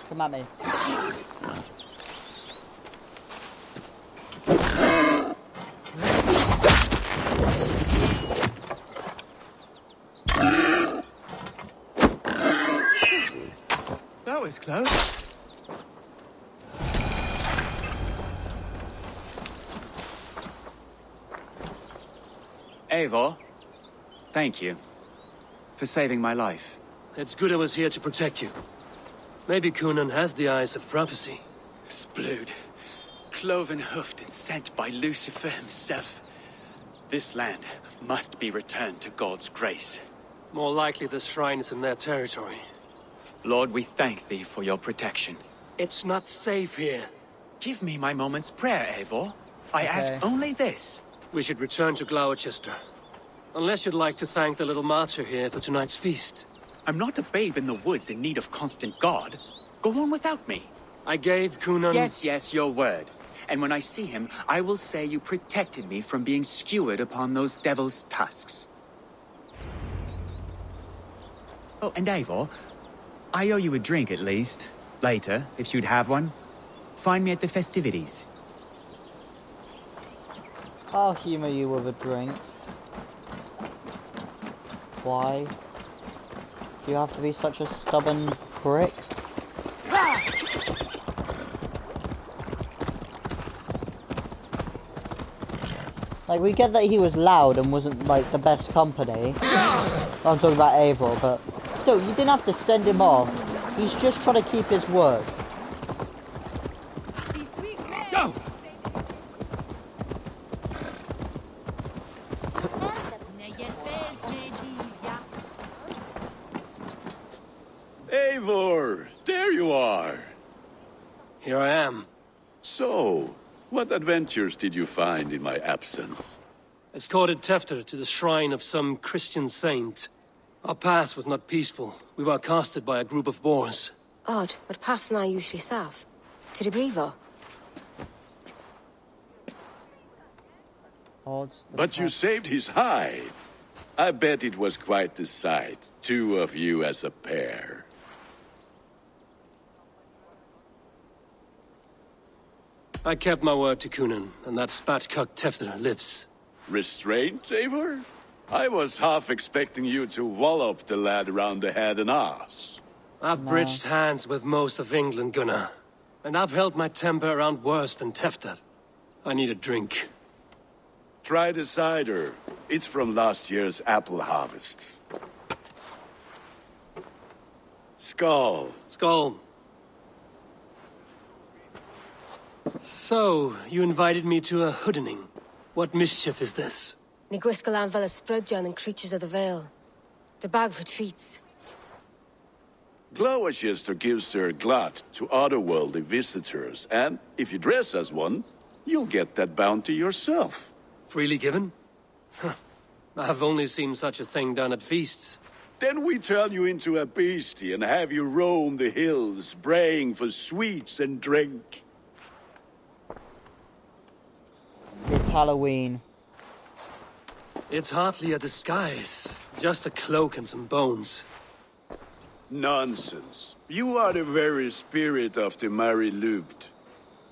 Come at me. close. Eivor, thank you for saving my life. It's good I was here to protect you. Maybe Cunan has the eyes of prophecy. Splood, cloven-hoofed and sent by Lucifer himself. This land must be returned to God's grace. More likely this shrine is in their territory. Lord, we thank thee for your protection. It's not safe here. Give me my moment's prayer, Eivor. I ask only this. We should return to Gloucester. Unless you'd like to thank the little martyr here for tonight's feast. I'm not a babe in the woods in need of constant guard. Go on without me. I gave Cunan... Yes, your word. And when I see him, I will say you protected me from being skewered upon those devil's tusks. Oh, and Eivor, I owe you a drink at least. Later, if you'd have one. Find me at the festivities. I'll humor you with a drink. Why? Do you have to be such a stubborn prick? Like, we get that he was loud and wasn't, like, the best company. I'm talking about Eivor, but still, you didn't have to send him off. He's just trying to keep his word. Go! Eivor, there you are. Here I am. So, what adventures did you find in my absence? Escorted Tefter to the shrine of some Christian saint. Our past was not peaceful. We were accosted by a group of boars. Odd, but Pathna usually sav. To the Brevo. But you saved his hide. I bet it was quite the sight. Two of you as a pair. I kept my word to Cunan, and that spatcuck Tefter lives. Restraint, Eivor? I was half expecting you to wallop the lad around the head and ass. I've bridged hands with most of England, Gunnar. And I've held my temper around worse than Tefter. I need a drink. Try the cider. It's from last year's apple harvest. Skull. Skull. So, you invited me to a hoodening. What mischief is this? Ni gwisgalan fel ysbrydion and creatures of the Vale. The bag for treats. Gloucester gives their glut to otherworldly visitors, and if you dress as one, you'll get that bounty yourself. Freely given? Huh. I've only seen such a thing done at feasts. Then we turn you into a beastie and have you roam the hills, braying for sweets and drink. It's Halloween. It's hardly a disguise. Just a cloak and some bones. Nonsense. You are the very spirit of the Mary Louved.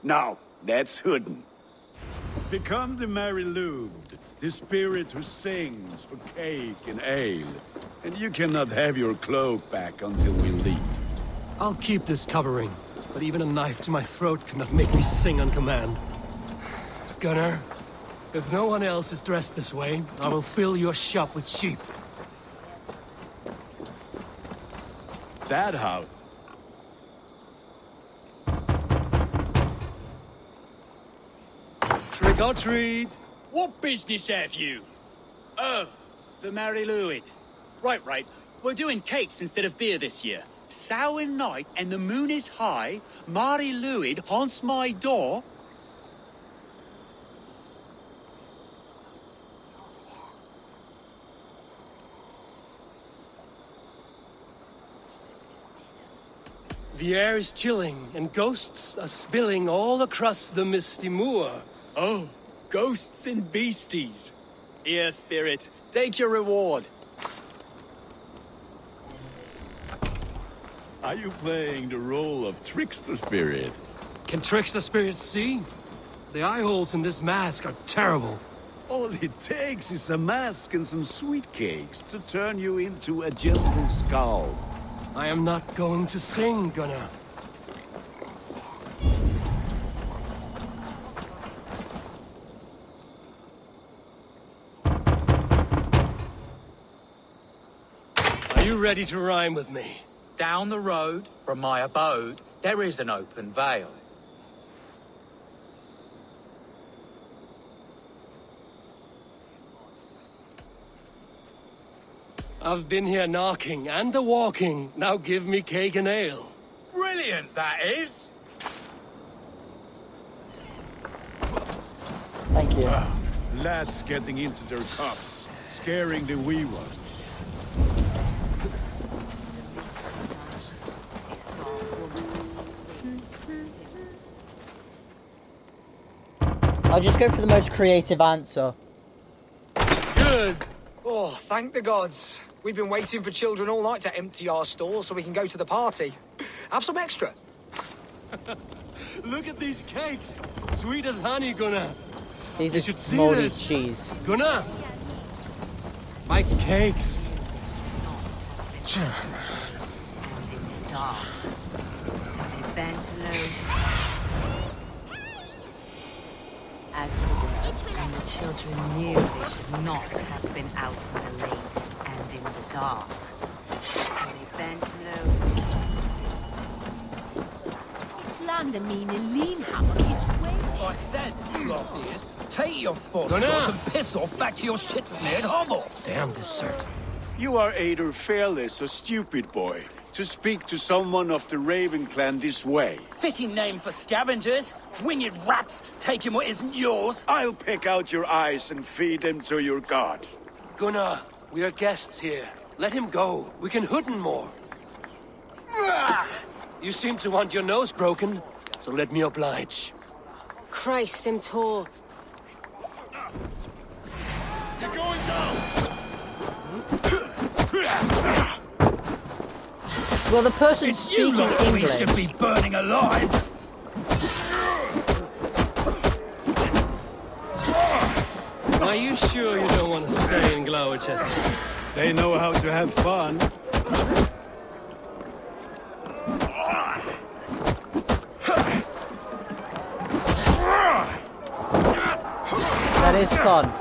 Now, let's hooden. Become the Mary Louved, the spirit who sings for cake and ale. And you cannot have your cloak back until we leave. I'll keep this covering, but even a knife to my throat cannot make me sing on command. Gunnar, if no one else is dressed this way, I will fill your shop with sheep. That how? Trick or treat! What business have you? Oh, the Mary Louid. Right. We're doing cakes instead of beer this year. Sour night and the moon is high. Mary Louid haunts my door. The air is chilling, and ghosts are spilling all across the misty moor. Oh, ghosts and beasties. Here, spirit, take your reward. Are you playing the role of trickster spirit? Can trickster spirits see? The eye holes in this mask are terrible. All it takes is a mask and some sweet cakes to turn you into a gentle skull. I am not going to sing, Gunnar. you ready to rhyme with me? Down the road from my abode, there is an open vale. I've been here knocking and the walking. Now give me cake and ale. Brilliant, that is! Thank you. Lads getting into their cups, scaring the wee ones. I'll just go for the most creative answer. Good. Oh, thank the gods. We've been waiting for children all night to empty our stores so we can go to the party. Have some extra. Look at these cakes. Sweet as honey, Gunnar. These You are should see moldy this. cheese. Gunnar. My cakes. As the word, and the children knew they should not have been out in the late and in the dark. So they bent low. I said, sloth ears, take your foot Gunnar! and piss off back to your shit-smeared hovel. Damn dessert. You are either fearless or stupid, boy, to speak to someone of the Raven clan this way. Fitting name for scavengers. Winged rats taking what isn't yours. I'll pick out your eyes and feed them to your god. Gunnar, we are guests here. Let him go. We can hood him more. You seem to want your nose broken, so let me oblige. Christ, him tall. You're going down! Well, the person It's speaking you lot we English. should be burning alive. Are you sure you don't want to stay in Gloucester? They know how to have fun. That is fun.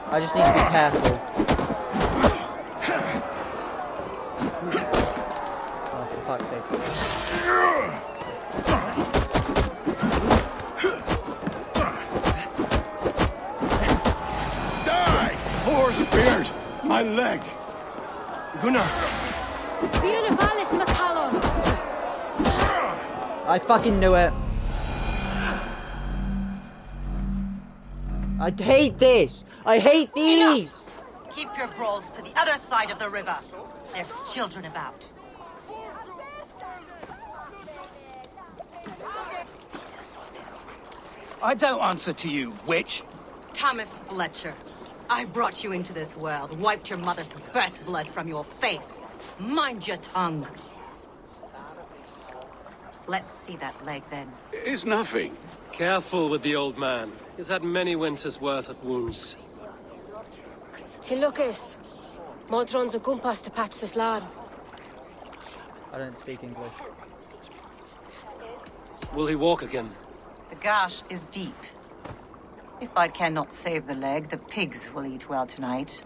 I just need to be careful. Oh, for fuck's sake. Die! 4 spears! My leg! Gunnar! Fianavalis McCallum! I fucking knew it. I hate this. I hate these. Keep your brawls to the other side of the river. There's children about. I don't answer to you, witch. Thomas Fletcher, I brought you into this world, wiped your mother's birth blood from your face. Mind your tongue. Let's see that leg then. It's nothing. Careful with the old man. He's had many winters' worth of wounds. Tilukis. Modron's a gumpas to patch this lad. I don't speak English. Will he walk again? The gash is deep. If I cannot save the leg, the pigs will eat well tonight.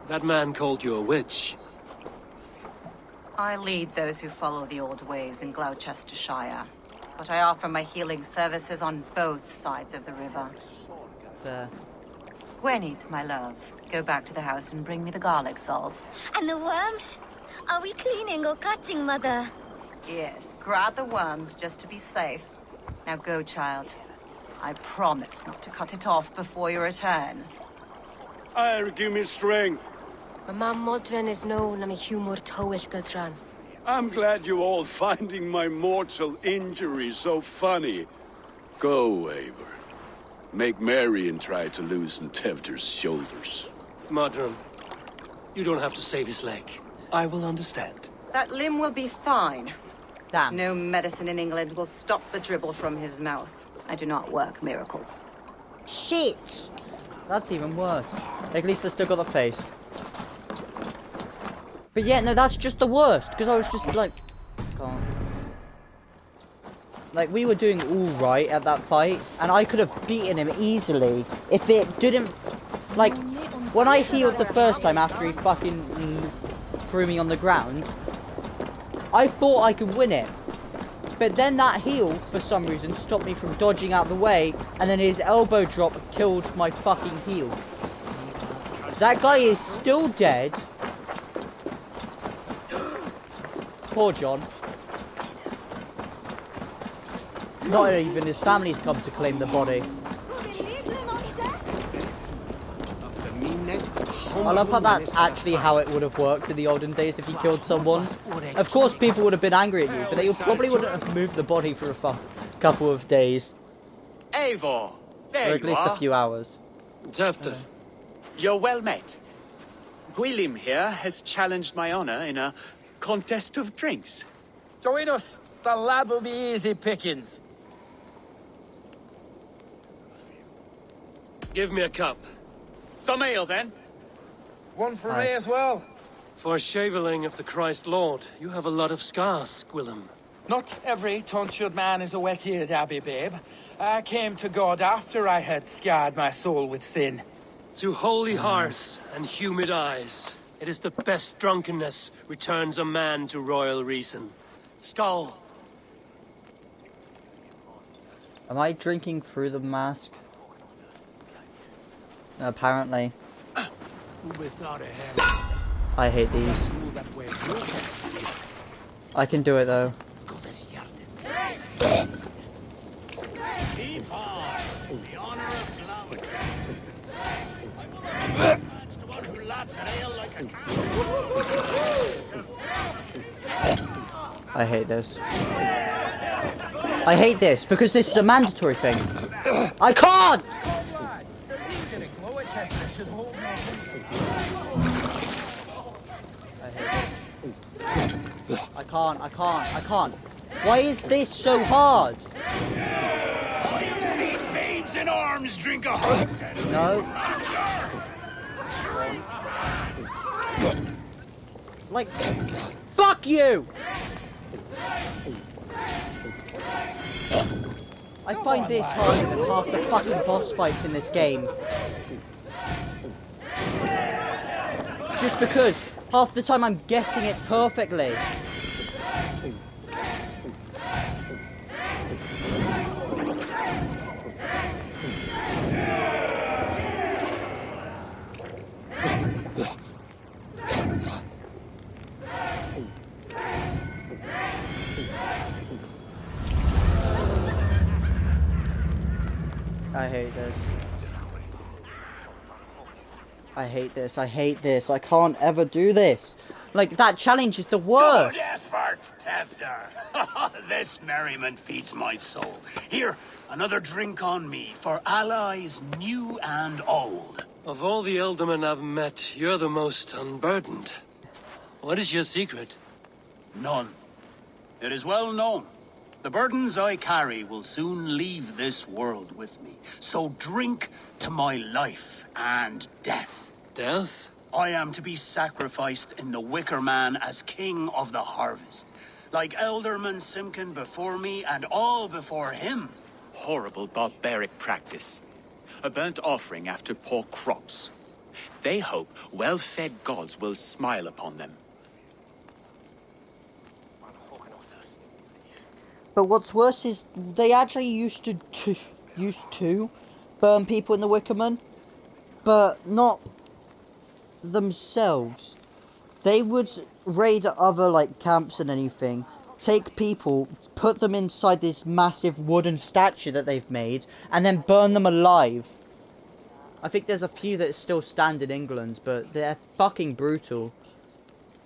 That man called you a witch. I lead those who follow the old ways in Gloucestershire, but I offer my healing services on both sides of the river. There. Gweneth, my love, go back to the house and bring me the garlic salve. And the worms? Are we cleaning or cutting, Mother? Yes, grab the worms just to be safe. Now go, child. I promise not to cut it off before you return. Give me strength. My mam Modron is known am a humor towish Gudran. I'm glad you all finding my mortal injury so funny. Go, Eivor. Make merry and try to loosen Tevder's shoulders. Modron, you don't have to save his leg. I will understand. That limb will be fine. Damn. No medicine in England will stop the dribble from his mouth. I do not work miracles. Shit! That's even worse. At least I still got the face. But yeah, no, that's just the worst. Because I was just like... Go on. like, we were doing all right at that fight, and I could have beaten him easily if it didn't, like, when I healed the first time after he fucking threw me on the ground, I thought I could win it. But then that heal, for some reason, stopped me from dodging out the way, and then his elbow drop killed my fucking heal. That guy is still dead. Poor John. Not even his family's come to claim the body. I love how that's actually how it would have worked in the olden days if you killed someone. Of course people would have been angry at you, but they probably wouldn't have moved the body for a couple of days. Eivor, Or there at you least are. a few hours. Tefton. You're well met. Gwilym here has challenged my honor in a contest of drinks. Join us. The lad will be easy pickings. Give me a cup. Some ale, then. One for me as well. For shaveling of the Christ Lord, you have a lot of scars, Gwilym. Not every tonsured man is a wet-eared abbey, babe. I came to God after I had scarred my soul with sin. To holy hearths and humid eyes, it is the best drunkenness returns a man to royal reason. Skull. Am I drinking through the mask? No, apparently. I hate these. I can do it though. I hate this. I hate this because this is a mandatory thing. I can't! I can't. Why is this so hard? Oh, you've seen babes in arms drink a hogshead. No. Like, fuck you! I find this harder than half the fucking boss fights in this game. Just because half the time I'm getting it perfectly. I hate this. I hate this. I hate this. I can't ever do this. Like, that challenge is the worst. Good effort, Tefder. This merriment feeds my soul. Here, another drink on me for allies new and old. Of all the Eldermen I've met, you're the most unburdened. What is your secret? None. It is well known. The burdens I carry will soon leave this world with me. So drink to my life and death. Death? I am to be sacrificed in the Wicker Man as king of the harvest. Like Elderman Simkin before me and all before him. Horrible barbaric practice. A burnt offering after poor crops. They hope well-fed gods will smile upon them. But what's worse is they actually used to burn people in the Wickerman, but not themselves. They would raid other like camps and anything, take people, put them inside this massive wooden statue that they've made, and then burn them alive. I think there's a few that still stand in England, but they're fucking brutal.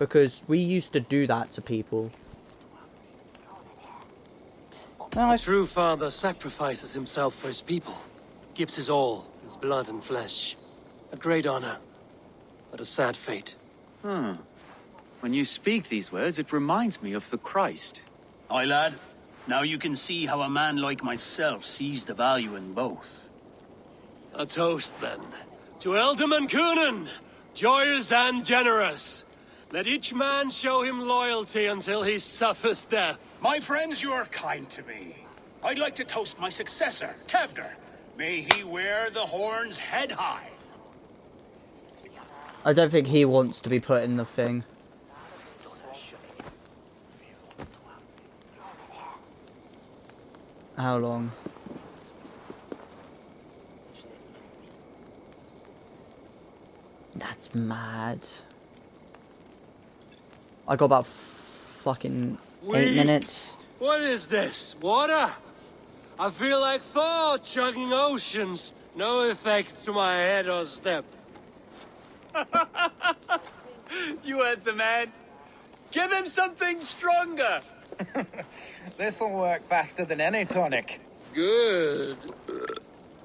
Because we used to do that to people. A true father sacrifices himself for his people. Gives his all, his blood and flesh. A great honor, but a sad fate. When you speak these words, it reminds me of the Christ. Aye, lad. Now you can see how a man like myself sees the value in both. A toast, then. To Elderman Coonan, joyous and generous. Let each man show him loyalty until he suffers death. My friends, you are kind to me. I'd like to toast my successor, Tevder. May he wear the horns head high. I don't think he wants to be put in the thing. How long? That's mad. I got about fucking 8 minutes. What is this? Water? I feel like Thor chugging oceans. No effect to my head or step. You heard the man. Give him something stronger. This'll work faster than any tonic. Good.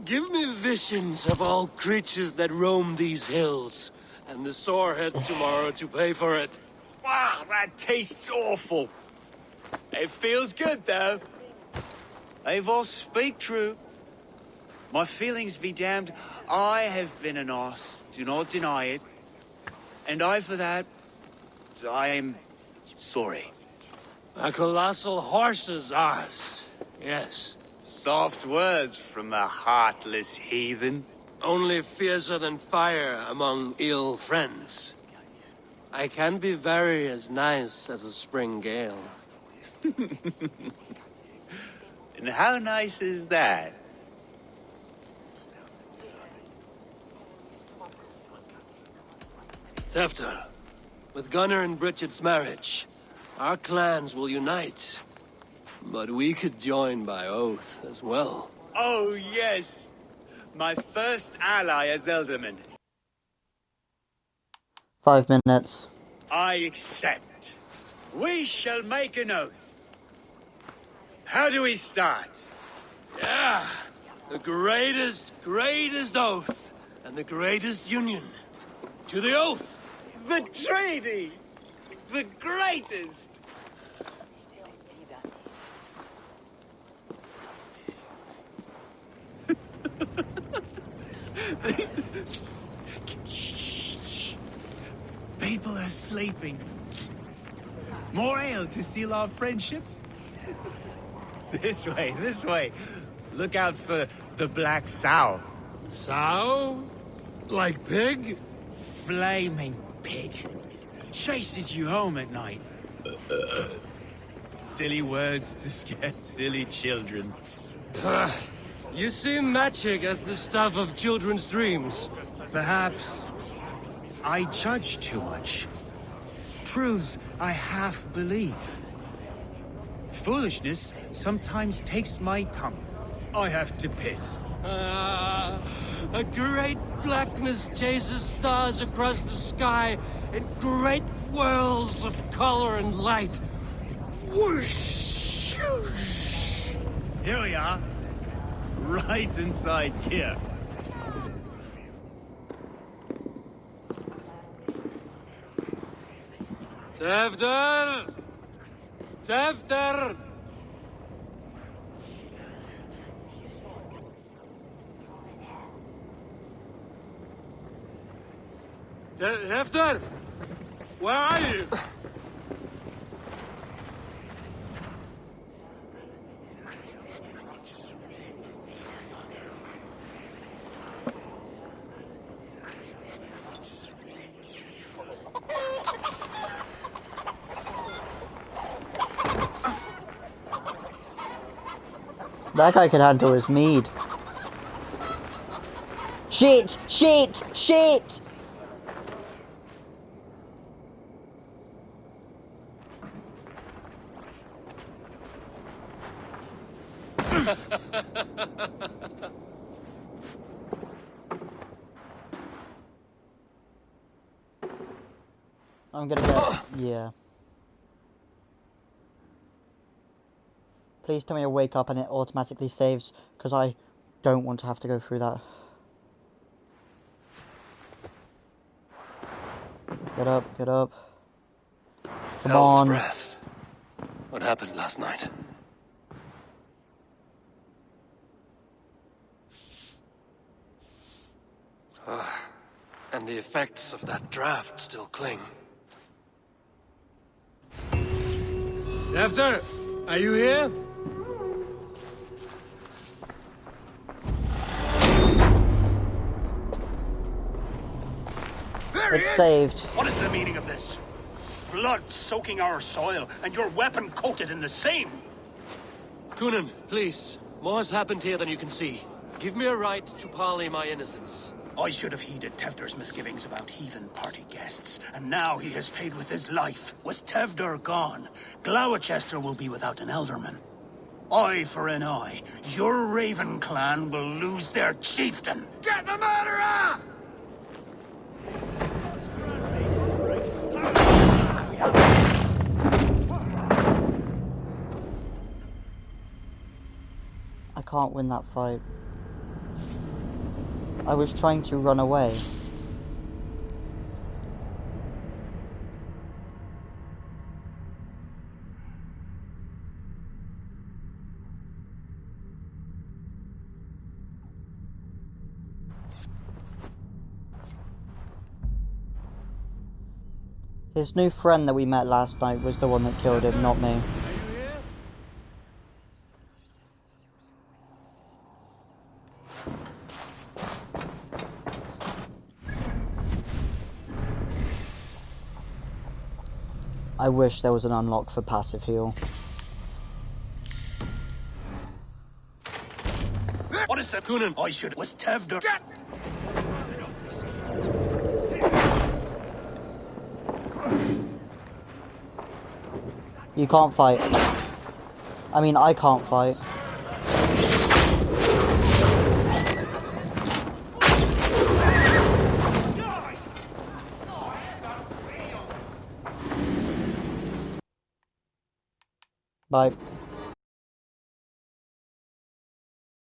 Give me visions of all creatures that roam these hills, and the sorehead tomorrow to pay for it. Wow, that tastes awful. It feels good, though. Eivor, speak true. My feelings be damned. I have been an arse. Do not deny it. And I, for that, I am sorry. A colossal horse's arse. Yes. Soft words from a heartless heathen. Only fiercer than fire among ill friends. I can be very as nice as a spring gale. And how nice is that? Tefter, with Gunnar and Bridget's marriage, our clans will unite. But we could join by oath as well. Oh, yes. My first ally as Elderman. 5 minutes. I accept. We shall make an oath. How do we start? Yeah, the greatest oath, and the greatest union. To the oath! The treaty! The greatest! Shh. People are sleeping. More ale to seal our friendship? This way. Look out for the black sow. Sow? Like pig? Flaming pig. Chases you home at night. Silly words to scare silly children. You see magic as the stuff of children's dreams. Perhaps I judge too much. Truths I half believe. Foolishness sometimes takes my tongue. I have to piss. A great blackness chases stars across the sky in great whirls of color and light. Whoosh! Here we are. Right inside here. Tefter! Tefter! Tefter! Where are you? That guy can handle his mead. Shit! Shit! Shit! I'm gonna get... yeah. Please tell me I wake up and it automatically saves, because I don't want to have to go through that. Get up, get up. Come Hell's on. breath. What happened last night? And the effects of that draft still cling. Tefter, are you here? There he It's is! saved. What is the meaning of this? Blood soaking our soil, and your weapon coated in the same. Kunin, please. More has happened here than you can see. Give me a right to parley my innocence. I should have heeded Tevder's misgivings about heathen party guests, and now he has paid with his life. With Tevder gone, Gloucester will be without an ealdorman. Eye for an eye, your Raven clan will lose their chieftain. Get the murderer! I can't win that fight. I was trying to run away. His new friend that we met last night was the one that killed him, not me. I wish there was an unlock for passive heal. What is the Kunin? I should with Tevder. You can't fight. I mean, I can't fight. Bye.